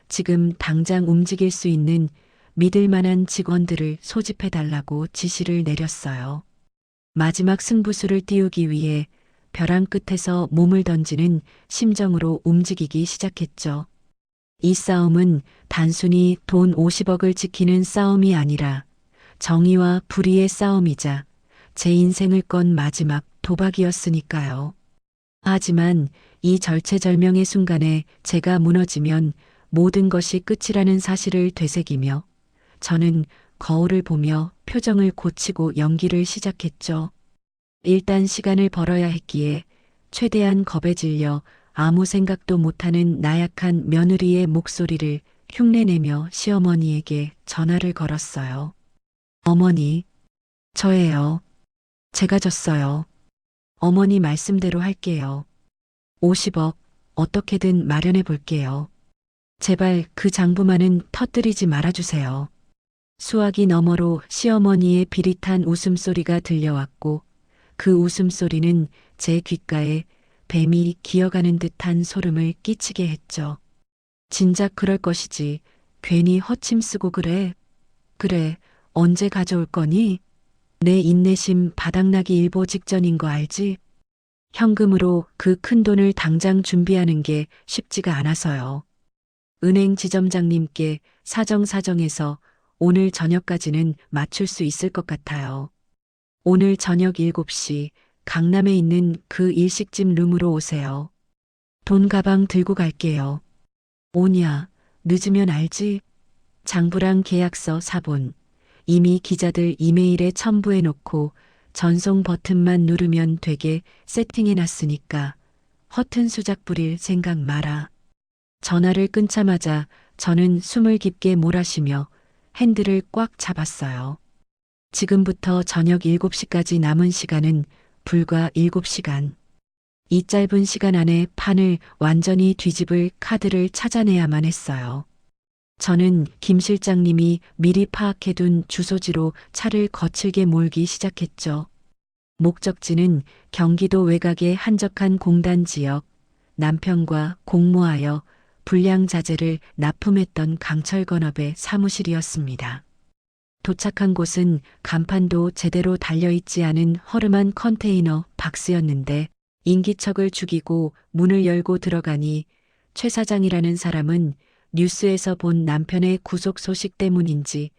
지금 당장 움직일 수 있는 믿을 만한 직원들을 소집해 달라고 지시를 내렸어요. 마지막 승부수를 띄우기 위해 벼랑 끝에서 몸을 던지는 심정으로 움직이기 시작했죠. 이 싸움은 단순히 돈 50억을 지키는 싸움이 아니라 정의와 불의의 싸움이자 제 인생을 건 마지막 도박이었으니까요. 하지만 이 절체절명의 순간에 제가 무너지면 모든 것이 끝이라는 사실을 되새기며 저는 거울을 보며 표정을 고치고 연기를 시작했죠. 일단 시간을 벌어야 했기에 최대한 겁에 질려 아무 생각도 못하는 나약한 며느리의 목소리를 흉내내며 시어머니에게 전화를 걸었어요. 어머니, 저예요. 제가 졌어요. 어머니 말씀대로 할게요. 50억 어떻게든 마련해 볼게요. 제발 그 장부만은 터뜨리지 말아주세요. 수화기 너머로 시어머니의 비릿한 웃음소리가 들려왔고 그 웃음소리는 제 귓가에 뱀이 기어가는 듯한 소름을 끼치게 했죠. 진작 그럴 것이지. 괜히 허침 쓰고 그래. 그래, 언제 가져올 거니? 내 인내심 바닥나기 일보 직전인 거 알지? 현금으로 그 큰 돈을 당장 준비하는 게 쉽지가 않아서요. 은행 지점장님께 사정사정해서 오늘 저녁까지는 맞출 수 있을 것 같아요. 오늘 저녁 7시 강남에 있는 그 일식집 룸으로 오세요. 돈 가방 들고 갈게요. 오냐, 늦으면 알지? 장부랑 계약서 사본. 이미 기자들 이메일에 첨부해 놓고 전송 버튼만 누르면 되게 세팅해 놨으니까 허튼 수작 부릴 생각 마라. 전화를 끊자마자 저는 숨을 깊게 몰아쉬며 핸들을 꽉 잡았어요. 지금부터 저녁 7시까지 남은 시간은 불과 7시간. 이 짧은 시간 안에 판을 완전히 뒤집을 카드를 찾아내야만 했어요. 저는 김 실장님이 미리 파악해둔 주소지로 차를 거칠게 몰기 시작했죠. 목적지는 경기도 외곽의 한적한 공단 지역, 남편과 공모하여 불량자재를 납품했던 강철건업의 사무실이었습니다. 도착한 곳은 간판도 제대로 달려있지 않은 허름한 컨테이너 박스였는데 인기척을 죽이고 문을 열고 들어가니 최 사장이라는 사람은 뉴스에서 본 남편의 구속 소식 때문인지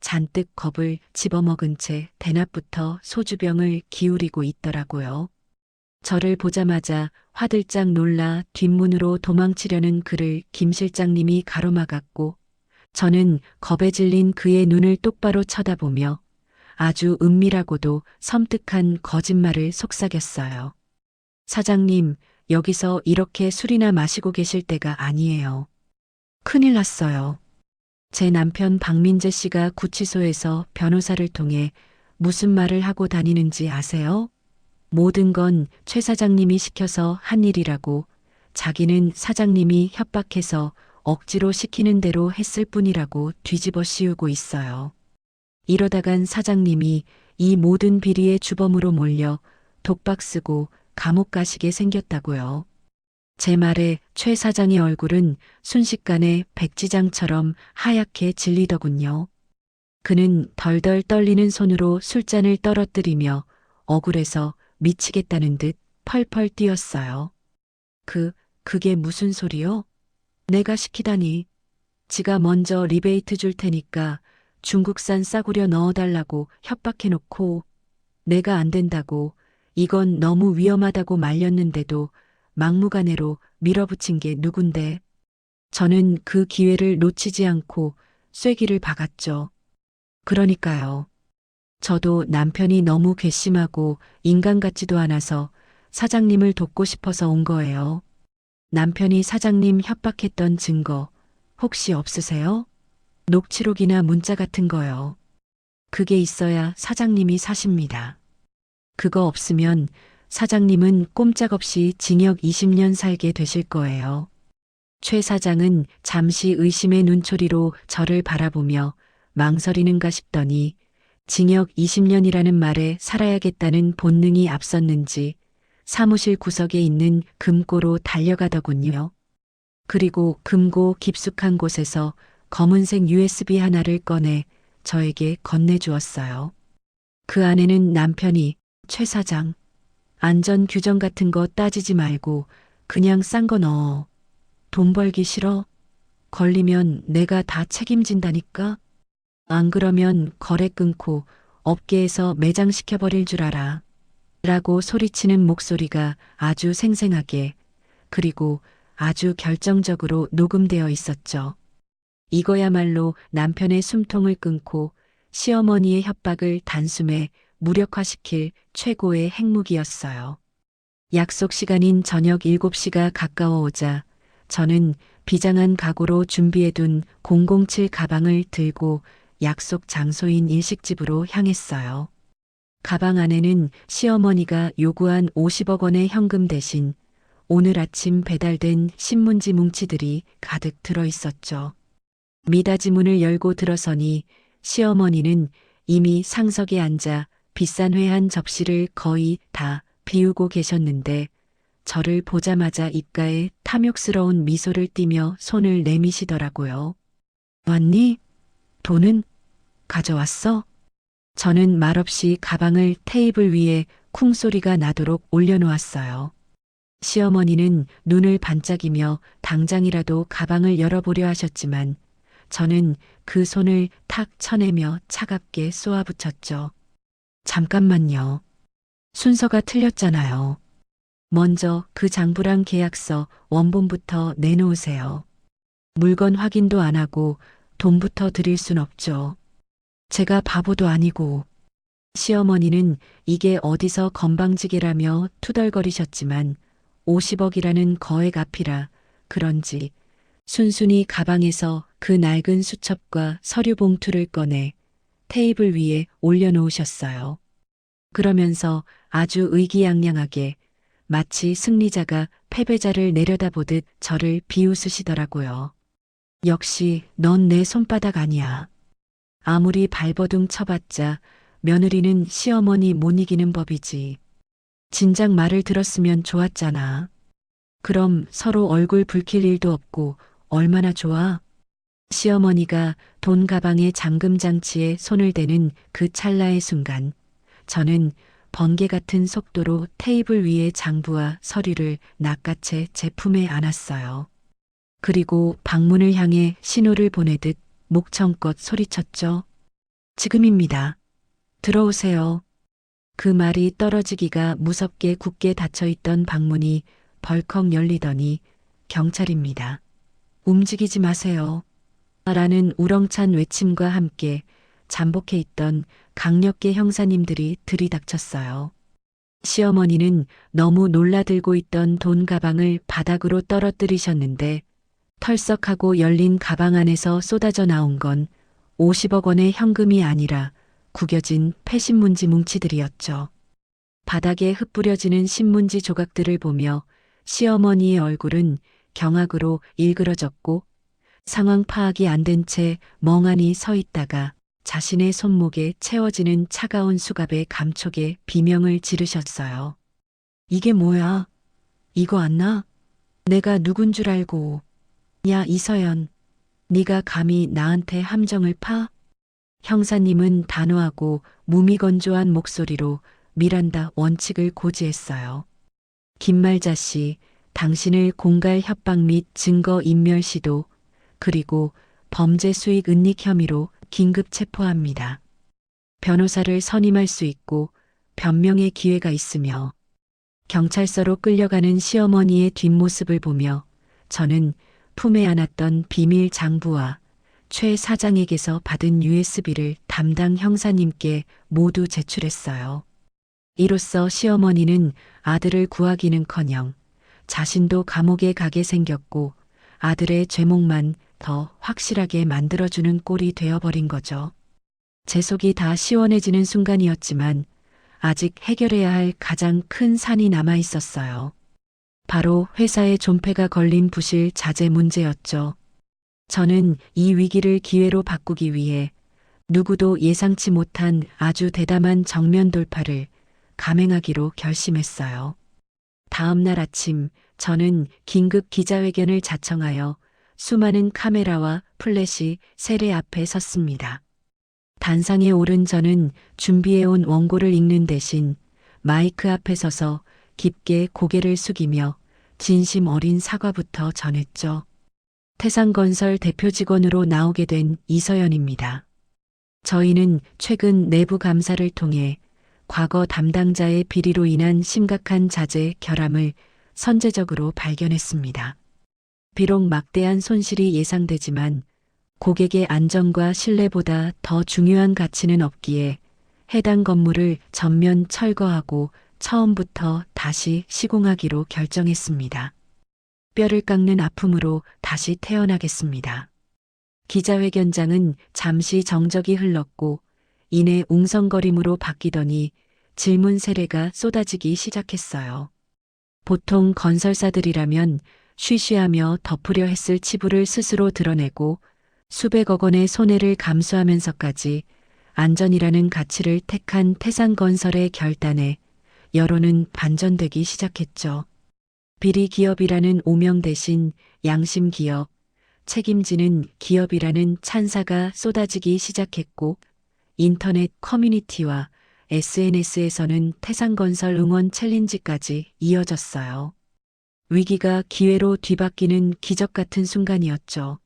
잔뜩 겁을 집어먹은 채 대낮부터 소주병을 기울이고 있더라고요. 저를 보자마자 화들짝 놀라 뒷문으로 도망치려는 그를 김 실장님이 가로막았고 저는 겁에 질린 그의 눈을 똑바로 쳐다보며 아주 은밀하고도 섬뜩한 거짓말을 속삭였어요. 사장님, 여기서 이렇게 술이나 마시고 계실 때가 아니에요. 큰일 났어요. 제 남편 박민재 씨가 구치소에서 변호사를 통해 무슨 말을 하고 다니는지 아세요? 모든 건 최 사장님이 시켜서 한 일이라고, 자기는 사장님이 협박해서 억지로 시키는 대로 했을 뿐이라고 뒤집어 씌우고 있어요. 이러다간 사장님이 이 모든 비리의 주범으로 몰려 독박 쓰고 감옥 가시게 생겼다고요. 제 말에 최 사장의 얼굴은 순식간에 백지장처럼 하얗게 질리더군요. 그는 덜덜 떨리는 손으로 술잔을 떨어뜨리며 억울해서 미치겠다는 듯 펄펄 뛰었어요. 그게 무슨 소리요? 내가 시키다니. 지가 먼저 리베이트 줄 테니까 중국산 싸구려 넣어달라고 협박해놓고 내가 안 된다고, 이건 너무 위험하다고 말렸는데도 막무가내로 밀어붙인 게 누군데. 저는 그 기회를 놓치지 않고 쐐기를 박았죠. 그러니까요. 저도 남편이 너무 괘씸하고 인간 같지도 않아서 사장님을 돕고 싶어서 온 거예요. 남편이 사장님 협박했던 증거 혹시 없으세요? 녹취록이나 문자 같은 거요. 그게 있어야 사장님이 사십니다. 그거 없으면 사장님은 꼼짝없이 징역 20년 살게 되실 거예요. 최 사장은 잠시 의심의 눈초리로 저를 바라보며 망설이는가 싶더니 징역 20년이라는 말에 살아야겠다는 본능이 앞섰는지 사무실 구석에 있는 금고로 달려가더군요. 그리고 금고 깊숙한 곳에서 검은색 USB 하나를 꺼내 저에게 건네주었어요. 그 안에는 남편이 최 사장, 안전 규정 같은 거 따지지 말고 그냥 싼 거 넣어. 돈 벌기 싫어? 걸리면 내가 다 책임진다니까? 안 그러면 거래 끊고 업계에서 매장시켜버릴 줄 알아. 라고 소리치는 목소리가 아주 생생하게, 그리고 아주 결정적으로 녹음되어 있었죠. 이거야말로 남편의 숨통을 끊고 시어머니의 협박을 단숨에 무력화시킬 최고의 핵무기였어요. 약속 시간인 저녁 7시가 가까워오자 저는 비장한 각오로 준비해둔 007 가방을 들고 약속 장소인 일식집으로 향했어요. 가방 안에는 시어머니가 요구한 50억 원의 현금 대신 오늘 아침 배달된 신문지 뭉치들이 가득 들어 있었죠. 미닫이 문을 열고 들어서니 시어머니는 이미 상석에 앉아 비싼 회 한 접시를 거의 다 비우고 계셨는데 저를 보자마자 입가에 탐욕스러운 미소를 띠며 손을 내미시더라고요. 왔니? 돈은 가져왔어? 저는 말없이 가방을 테이블 위에 쿵소리가 나도록 올려놓았어요. 시어머니는 눈을 반짝이며 당장이라도 가방을 열어보려 하셨지만 저는 그 손을 탁 쳐내며 차갑게 쏘아붙였죠. 잠깐만요. 순서가 틀렸잖아요. 먼저 그 장부랑 계약서 원본부터 내놓으세요. 물건 확인도 안 하고 돈부터 드릴 순 없죠. 제가 바보도 아니고. 시어머니는 이게 어디서 건방지게라며 투덜거리셨지만 50억이라는 거액 앞이라 그런지 순순히 가방에서 그 낡은 수첩과 서류 봉투를 꺼내 테이블 위에 올려놓으셨어요. 그러면서 아주 의기양양하게 마치 승리자가 패배자를 내려다보듯 저를 비웃으시더라고요. 역시 넌 내 손바닥 아니야. 아무리 발버둥 쳐봤자 며느리는 시어머니 못 이기는 법이지. 진작 말을 들었으면 좋았잖아. 그럼 서로 얼굴 붉힐 일도 없고 얼마나 좋아? 시어머니가 돈 가방에 잠금 장치에 손을 대는 그 찰나의 순간, 저는 번개 같은 속도로 테이블 위에 장부와 서류를 낚아채 제 품에 안았어요. 그리고 방문을 향해 신호를 보내듯 목청껏 소리쳤죠. 지금입니다. 들어오세요. 그 말이 떨어지기가 무섭게 굳게 닫혀있던 방문이 벌컥 열리더니 경찰입니다. 움직이지 마세요. 라는 우렁찬 외침과 함께 잠복해 있던 강력계 형사님들이 들이닥쳤어요. 시어머니는 너무 놀라들고 있던 돈 가방을 바닥으로 떨어뜨리셨는데 털썩하고 열린 가방 안에서 쏟아져 나온 건 50억 원의 현금이 아니라 구겨진 폐신문지 뭉치들이었죠. 바닥에 흩뿌려지는 신문지 조각들을 보며 시어머니의 얼굴은 경악으로 일그러졌고 상황 파악이 안 된 채 멍하니 서 있다가 자신의 손목에 채워지는 차가운 수갑의 감촉에 비명을 지르셨어요. 이게 뭐야? 이거 안 나? 내가 누군 줄 알고. 야 이서연, 네가 감히 나한테 함정을 파? 형사님은 단호하고 무미건조한 목소리로 미란다 원칙을 고지했어요. 김말자 씨, 당신을 공갈 협박 및 증거 인멸 시도 그리고 범죄 수익 은닉 혐의로 긴급 체포합니다. 변호사를 선임할 수 있고 변명의 기회가 있으며 경찰서로 끌려가는 시어머니의 뒷모습을 보며 저는 품에 안았던 비밀 장부와 최 사장에게서 받은 USB를 담당 형사님께 모두 제출했어요. 이로써 시어머니는 아들을 구하기는커녕 자신도 감옥에 가게 생겼고 아들의 죄목만 더 확실하게 만들어주는 꼴이 되어버린 거죠. 제 속이 다 시원해지는 순간이었지만 아직 해결해야 할 가장 큰 산이 남아 있었어요. 바로 회사의 존폐가 걸린 부실 자재 문제였죠. 저는 이 위기를 기회로 바꾸기 위해 누구도 예상치 못한 아주 대담한 정면 돌파를 감행하기로 결심했어요. 다음 날 아침 저는 긴급 기자회견을 자청하여 수많은 카메라와 플래시 세례 앞에 섰습니다. 단상에 오른 저는 준비해온 원고를 읽는 대신 마이크 앞에 서서 깊게 고개를 숙이며 진심 어린 사과부터 전했죠. 태산건설 대표 직원으로 나오게 된 이서연입니다. 저희는 최근 내부 감사를 통해 과거 담당자의 비리로 인한 심각한 자재 결함을 선제적으로 발견했습니다. 비록 막대한 손실이 예상되지만 고객의 안전과 신뢰보다 더 중요한 가치는 없기에 해당 건물을 전면 철거하고 처음부터 다시 시공하기로 결정했습니다. 뼈를 깎는 아픔으로 다시 태어나겠습니다. 기자회견장은 잠시 정적이 흘렀고 이내 웅성거림으로 바뀌더니 질문 세례가 쏟아지기 시작했어요. 보통 건설사들이라면 쉬쉬하며 덮으려 했을 치부를 스스로 드러내고 수백억 원의 손해를 감수하면서까지 안전이라는 가치를 택한 태산건설의 결단에 여론은 반전되기 시작했죠. 비리 기업이라는 오명 대신 양심 기업, 책임지는 기업이라는 찬사가 쏟아지기 시작했고 인터넷 커뮤니티와 SNS에서는 태산건설 응원 챌린지까지 이어졌어요. 위기가 기회로 뒤바뀌는 기적 같은 순간이었죠.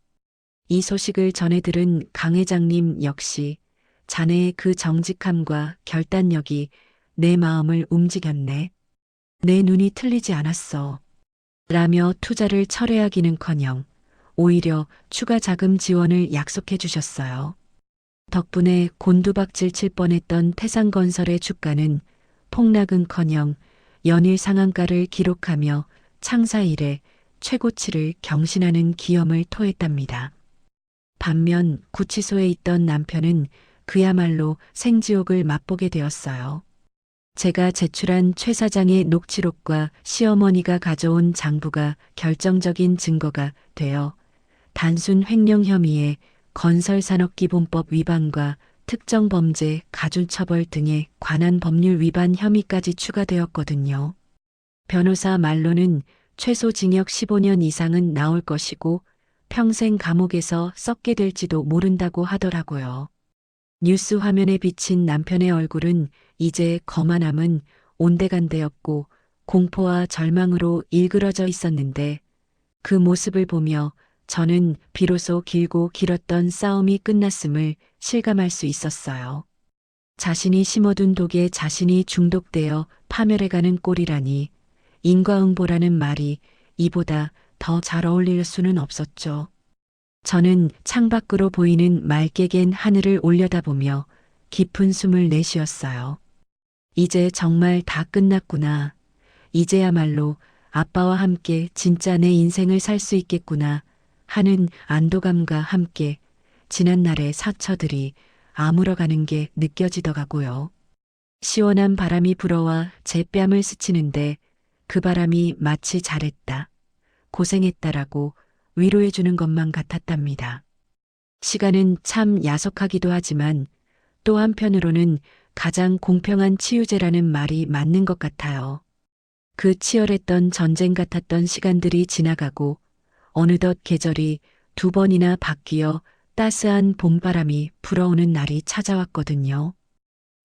이 소식을 전해 들은 강 회장님 역시 자네의 그 정직함과 결단력이 내 마음을 움직였네. 내 눈이 틀리지 않았어. 라며 투자를 철회하기는커녕 오히려 추가 자금 지원을 약속해 주셨어요. 덕분에 곤두박질 칠 뻔했던 태산건설의 주가는 폭락은커녕 연일 상한가를 기록하며 창사 이래 최고치를 경신하는 기염을 토했답니다. 반면 구치소에 있던 남편은 그야말로 생지옥을 맛보게 되었어요. 제가 제출한 최 사장의 녹취록과 시어머니가 가져온 장부가 결정적인 증거가 되어 단순 횡령 혐의에 건설산업기본법 위반과 특정범죄 가중처벌 등에 관한 법률 위반 혐의까지 추가되었거든요. 변호사 말로는 최소 징역 15년 이상은 나올 것이고 평생 감옥에서 썩게 될지도 모른다고 하더라고요. 뉴스 화면에 비친 남편의 얼굴은 이제 거만함은 온데간데였고 공포와 절망으로 일그러져 있었는데 그 모습을 보며 저는 비로소 길고 길었던 싸움이 끝났음을 실감할 수 있었어요. 자신이 심어둔 독에 자신이 중독되어 파멸해가는 꼴이라니 인과응보라는 말이 이보다 더 잘 어울릴 수는 없었죠. 저는 창밖으로 보이는 맑게 갠 하늘을 올려다보며 깊은 숨을 내쉬었어요. 이제 정말 다 끝났구나. 이제야말로 아빠와 함께 진짜 내 인생을 살 수 있겠구나 하는 안도감과 함께 지난날의 사처들이 아물어가는 게 느껴지더라고요. 시원한 바람이 불어와 제 뺨을 스치는데 그 바람이 마치 잘했다, 고생했다라고 위로해주는 것만 같았답니다. 시간은 참 야속하기도 하지만 또 한편으로는 가장 공평한 치유제라는 말이 맞는 것 같아요. 그 치열했던 전쟁 같았던 시간들이 지나가고 어느덧 계절이 2번이나 바뀌어 따스한 봄바람이 불어오는 날이 찾아왔거든요.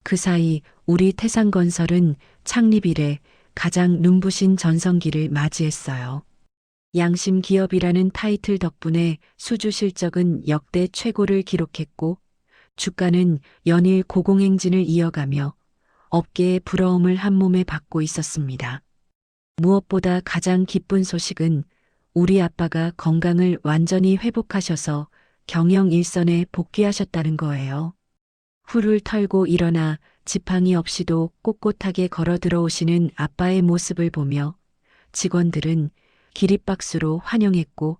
그 사이 우리 태산건설은 창립 이래 가장 눈부신 전성기를 맞이했어요. 양심 기업이라는 타이틀 덕분에 수주 실적은 역대 최고를 기록했고 주가는 연일 고공행진을 이어가며 업계의 부러움을 한몸에 받고 있었습니다. 무엇보다 가장 기쁜 소식은 우리 아빠가 건강을 완전히 회복하셔서 경영 일선에 복귀하셨다는 거예요. 훌훌 털고 일어나 지팡이 없이도 꼿꼿하게 걸어 들어오시는 아빠의 모습을 보며 직원들은 기립박수로 환영했고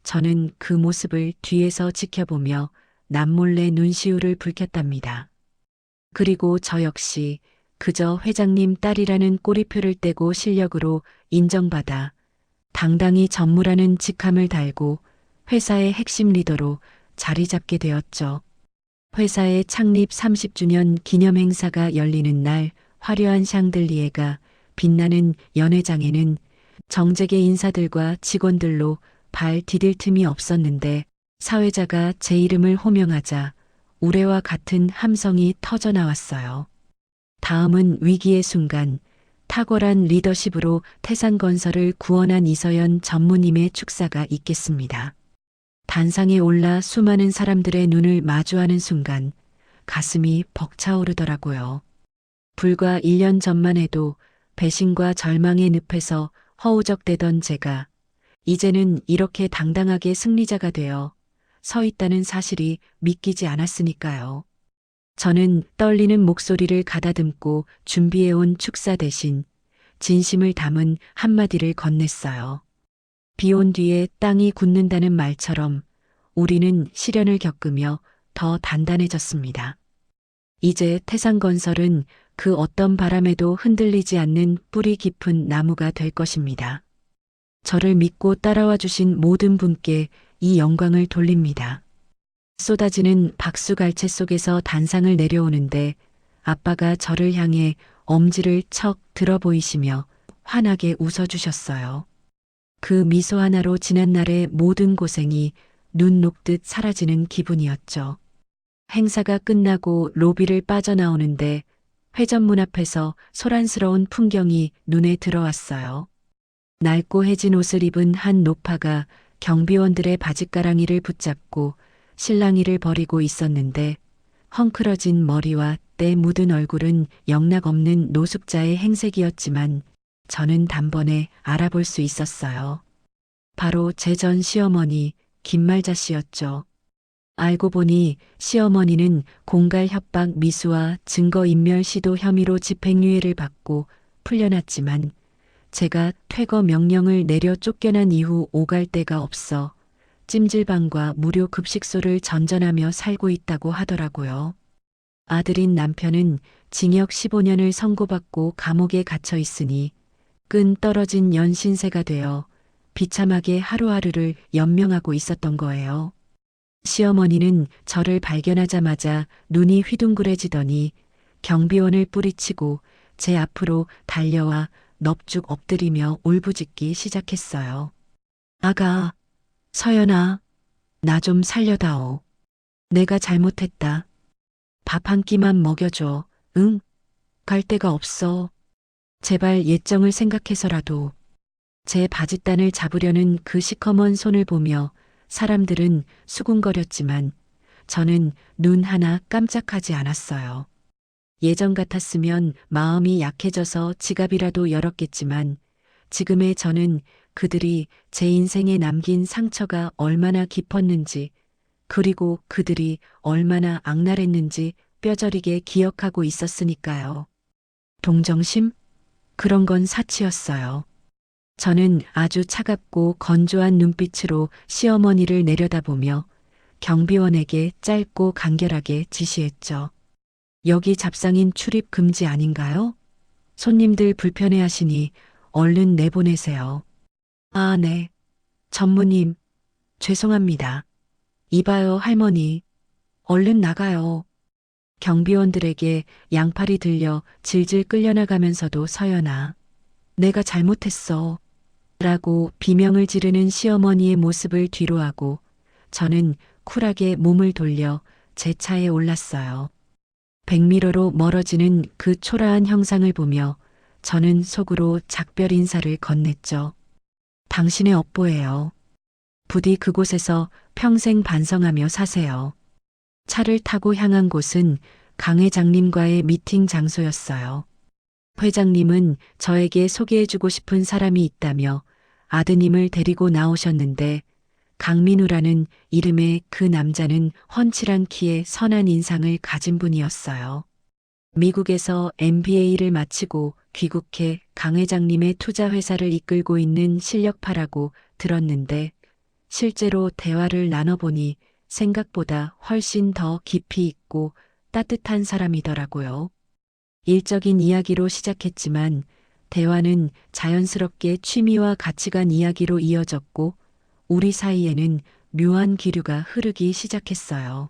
저는 그 모습을 뒤에서 지켜보며 남몰래 눈시울을 붉혔답니다. 그리고 저 역시 그저 회장님 딸이라는 꼬리표를 떼고 실력으로 인정받아 당당히 전무라는 직함을 달고 회사의 핵심 리더로 자리 잡게 되었죠. 회사의 창립 30주년 기념 행사가 열리는 날 화려한 샹들리에가 빛나는 연회장에는 정재계 인사들과 직원들로 발 디딜 틈이 없었는데 사회자가 제 이름을 호명하자 우레와 같은 함성이 터져 나왔어요. 다음은 위기의 순간, 탁월한 리더십으로 태산건설을 구원한 이서연 전무님의 축사가 있겠습니다. 단상에 올라 수많은 사람들의 눈을 마주하는 순간 가슴이 벅차오르더라고요. 불과 1년 전만 해도 배신과 절망의 늪에서 허우적대던 제가 이제는 이렇게 당당하게 승리자가 되어 서 있다는 사실이 믿기지 않았으니까요. 저는 떨리는 목소리를 가다듬고 준비해온 축사 대신 진심을 담은 한마디를 건넸어요. 비 온 뒤에 땅이 굳는다는 말처럼 우리는 시련을 겪으며 더 단단해졌습니다. 이제 태산건설은 그 어떤 바람에도 흔들리지 않는 뿌리 깊은 나무가 될 것입니다. 저를 믿고 따라와 주신 모든 분께 이 영광을 돌립니다. 쏟아지는 박수갈채 속에서 단상을 내려오는데 아빠가 저를 향해 엄지를 척 들어 보이시며 환하게 웃어주셨어요. 그 미소 하나로 지난날의 모든 고생이 눈 녹듯 사라지는 기분이었죠. 행사가 끝나고 로비를 빠져나오는데 회전문 앞에서 소란스러운 풍경이 눈에 들어왔어요. 낡고 해진 옷을 입은 한 노파가 경비원들의 바짓가랑이를 붙잡고 실랑이를 벌이고 있었는데 헝클어진 머리와 때 묻은 얼굴은 영락없는 노숙자의 행색이었지만 저는 단번에 알아볼 수 있었어요. 바로 제 전 시어머니 김말자 씨였죠. 알고 보니 시어머니는 공갈 협박 미수와 증거인멸 시도 혐의로 집행유예를 받고 풀려났지만 제가 퇴거 명령을 내려 쫓겨난 이후 오갈 데가 없어 찜질방과 무료 급식소를 전전하며 살고 있다고 하더라고요. 아들인 남편은 징역 15년을 선고받고 감옥에 갇혀 있으니 끈 떨어진 연신세가 되어 비참하게 하루하루를 연명하고 있었던 거예요. 시어머니는 저를 발견하자마자 눈이 휘둥그레지더니 경비원을 뿌리치고 제 앞으로 달려와 넙죽 엎드리며 울부짖기 시작했어요. 아가, 서연아, 나 좀 살려다오. 내가 잘못했다. 밥 한 끼만 먹여줘. 응? 갈 데가 없어. 제발 예정을 생각해서라도. 제 바짓단을 잡으려는 그 시커먼 손을 보며 사람들은 수군거렸지만 저는 눈 하나 깜짝하지 않았어요. 예전 같았으면 마음이 약해져서 지갑이라도 열었겠지만 지금의 저는 그들이 제 인생에 남긴 상처가 얼마나 깊었는지 그리고 그들이 얼마나 악랄했는지 뼈저리게 기억하고 있었으니까요. 동정심? 그런 건 사치였어요. 저는 아주 차갑고 건조한 눈빛으로 시어머니를 내려다보며 경비원에게 짧고 간결하게 지시했죠. 여기 잡상인 출입 금지 아닌가요? 손님들 불편해하시니 얼른 내보내세요. 아, 네. 전무님, 죄송합니다. 이봐요, 할머니. 얼른 나가요. 경비원들에게 양팔이 들려 질질 끌려나가면서도 서연아, 내가 잘못했어. 라고 비명을 지르는 시어머니의 모습을 뒤로하고 저는 쿨하게 몸을 돌려 제 차에 올랐어요. 백미러로 멀어지는 그 초라한 형상을 보며 저는 속으로 작별 인사를 건넸죠. 당신의 업보예요. 부디 그곳에서 평생 반성하며 사세요. 차를 타고 향한 곳은 강 회장님과의 미팅 장소였어요. 회장님은 저에게 소개해주고 싶은 사람이 있다며 아드님을 데리고 나오셨는데 강민우라는 이름의 그 남자는 훤칠한 키에 선한 인상을 가진 분이었어요. 미국에서 MBA를 마치고 귀국해 강 회장님의 투자 회사를 이끌고 있는 실력파라고 들었는데 실제로 대화를 나눠보니 생각보다 훨씬 더 깊이 있고 따뜻한 사람이더라고요. 일적인 이야기로 시작했지만 대화는 자연스럽게 취미와 가치관 이야기로 이어졌고 우리 사이에는 묘한 기류가 흐르기 시작했어요.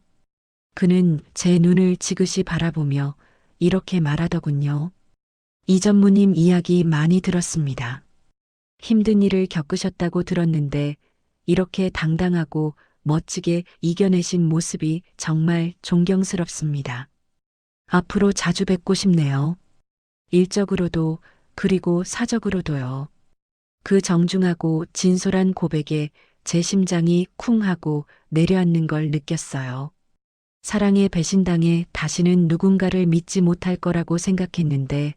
그는 제 눈을 지그시 바라보며 이렇게 말하더군요. 이 전무님 이야기 많이 들었습니다. 힘든 일을 겪으셨다고 들었는데 이렇게 당당하고 멋지게 이겨내신 모습이 정말 존경스럽습니다. 앞으로 자주 뵙고 싶네요. 일적으로도 그리고 사적으로도요. 그 정중하고 진솔한 고백에 제 심장이 쿵 하고 내려앉는 걸 느꼈어요. 사랑에 배신당해 다시는 누군가를 믿지 못할 거라고 생각했는데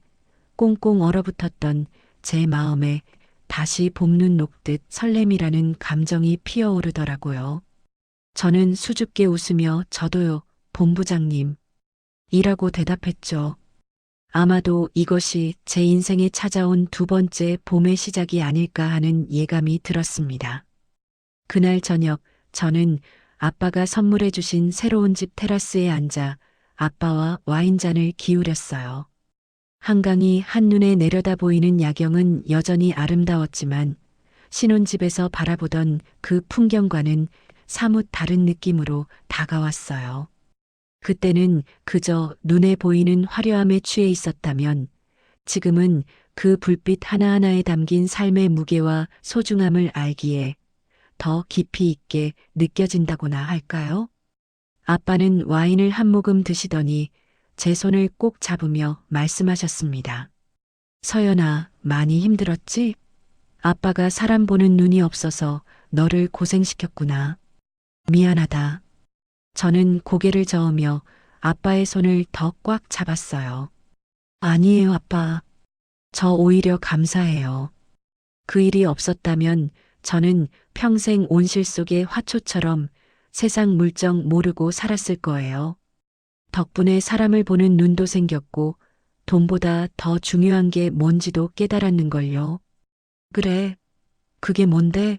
꽁꽁 얼어붙었던 제 마음에 다시 봄눈 녹듯 설렘이라는 감정이 피어오르더라고요. 저는 수줍게 웃으며 저도요, 본부장님. 이라고 대답했죠. 아마도 이것이 제 인생에 찾아온 두 번째 봄의 시작이 아닐까 하는 예감이 들었습니다. 그날 저녁 저는 아빠가 선물해 주신 새로운 집 테라스에 앉아 아빠와 와인잔을 기울였어요. 한강이 한눈에 내려다 보이는 야경은 여전히 아름다웠지만 신혼집에서 바라보던 그 풍경과는 사뭇 다른 느낌으로 다가왔어요. 그때는 그저 눈에 보이는 화려함에 취해 있었다면 지금은 그 불빛 하나하나에 담긴 삶의 무게와 소중함을 알기에 더 깊이 있게 느껴진다고나 할까요? 아빠는 와인을 한 모금 드시더니 제 손을 꼭 잡으며 말씀하셨습니다. 서연아, 많이 힘들었지? 아빠가 사람 보는 눈이 없어서 너를 고생시켰구나. 미안하다. 저는 고개를 저으며 아빠의 손을 더 꽉 잡았어요. 아니에요, 아빠. 저 오히려 감사해요. 그 일이 없었다면 저는 평생 온실 속의 화초처럼 세상 물정 모르고 살았을 거예요. 덕분에 사람을 보는 눈도 생겼고 돈보다 더 중요한 게 뭔지도 깨달았는걸요. 그래, 그게 뭔데?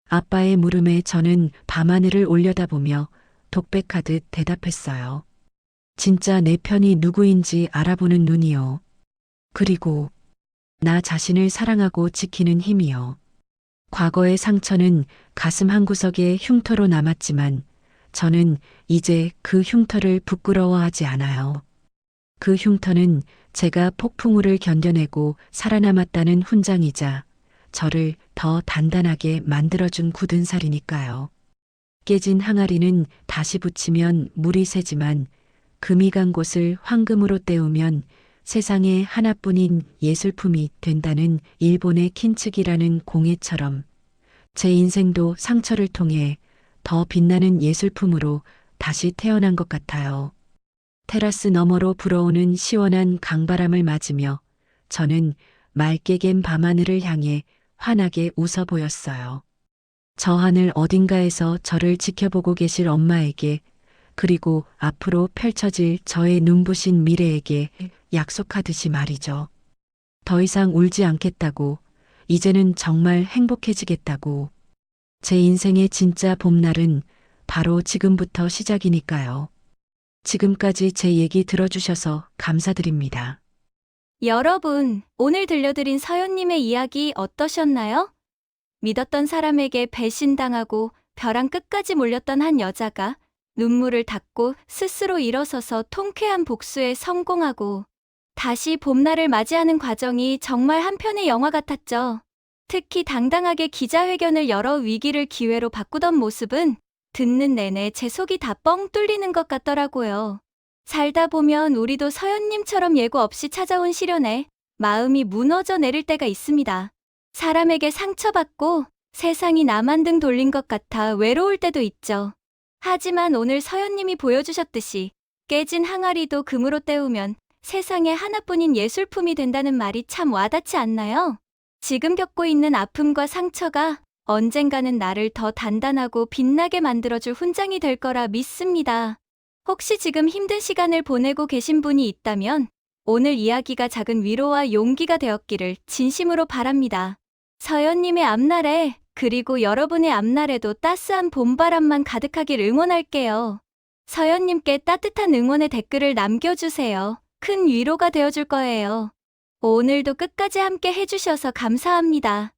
아빠의 물음에 저는 밤하늘을 올려다보며 독백하듯 대답했어요. 진짜 내 편이 누구인지 알아보는 눈이요. 그리고 나 자신을 사랑하고 지키는 힘이요. 과거의 상처는 가슴 한구석에 흉터로 남았지만 저는 이제 그 흉터를 부끄러워하지 않아요. 그 흉터는 제가 폭풍우를 견뎌내고 살아남았다는 훈장이자 저를 더 단단하게 만들어준 굳은 살이니까요. 깨진 항아리는 다시 붙이면 물이 새지만 금이 간 곳을 황금으로 때우면 세상에 하나뿐인 예술품이 된다는 일본의 킨츠기라는 공예처럼 제 인생도 상처를 통해 더 빛나는 예술품으로 다시 태어난 것 같아요. 테라스 너머로 불어오는 시원한 강바람을 맞으며 저는 맑게 갠 밤하늘을 향해 환하게 웃어 보였어요. 저 하늘 어딘가에서 저를 지켜보고 계실 엄마에게 그리고 앞으로 펼쳐질 저의 눈부신 미래에게 약속하듯이 말이죠. 더 이상 울지 않겠다고, 이제는 정말 행복해지겠다고. 제 인생의 진짜 봄날은 바로 지금부터 시작이니까요. 지금까지 제 얘기 들어주셔서 감사드립니다. 여러분, 오늘 들려드린 서연님의 이야기 어떠셨나요? 믿었던 사람에게 배신당하고 벼랑 끝까지 몰렸던 한 여자가 눈물을 닦고 스스로 일어서서 통쾌한 복수에 성공하고 다시 봄날을 맞이하는 과정이 정말 한편의 영화 같았죠. 특히 당당하게 기자회견을 열어 위기를 기회로 바꾸던 모습은 듣는 내내 제 속이 다 뻥 뚫리는 것 같더라고요. 살다 보면 우리도 서연님처럼 예고 없이 찾아온 시련에 마음이 무너져 내릴 때가 있습니다. 사람에게 상처받고 세상이 나만 등 돌린 것 같아 외로울 때도 있죠. 하지만 오늘 서연님이 보여주셨듯이 깨진 항아리도 금으로 때우면 세상에 하나뿐인 예술품이 된다는 말이 참 와닿지 않나요? 지금 겪고 있는 아픔과 상처가 언젠가는 나를 더 단단하고 빛나게 만들어줄 훈장이 될 거라 믿습니다. 혹시 지금 힘든 시간을 보내고 계신 분이 있다면 오늘 이야기가 작은 위로와 용기가 되었기를 진심으로 바랍니다. 서연님의 앞날에 그리고 여러분의 앞날에도 따스한 봄바람만 가득하길 응원할게요. 서연님께 따뜻한 응원의 댓글을 남겨주세요. 큰 위로가 되어줄 거예요. 오늘도 끝까지 함께 해주셔서 감사합니다.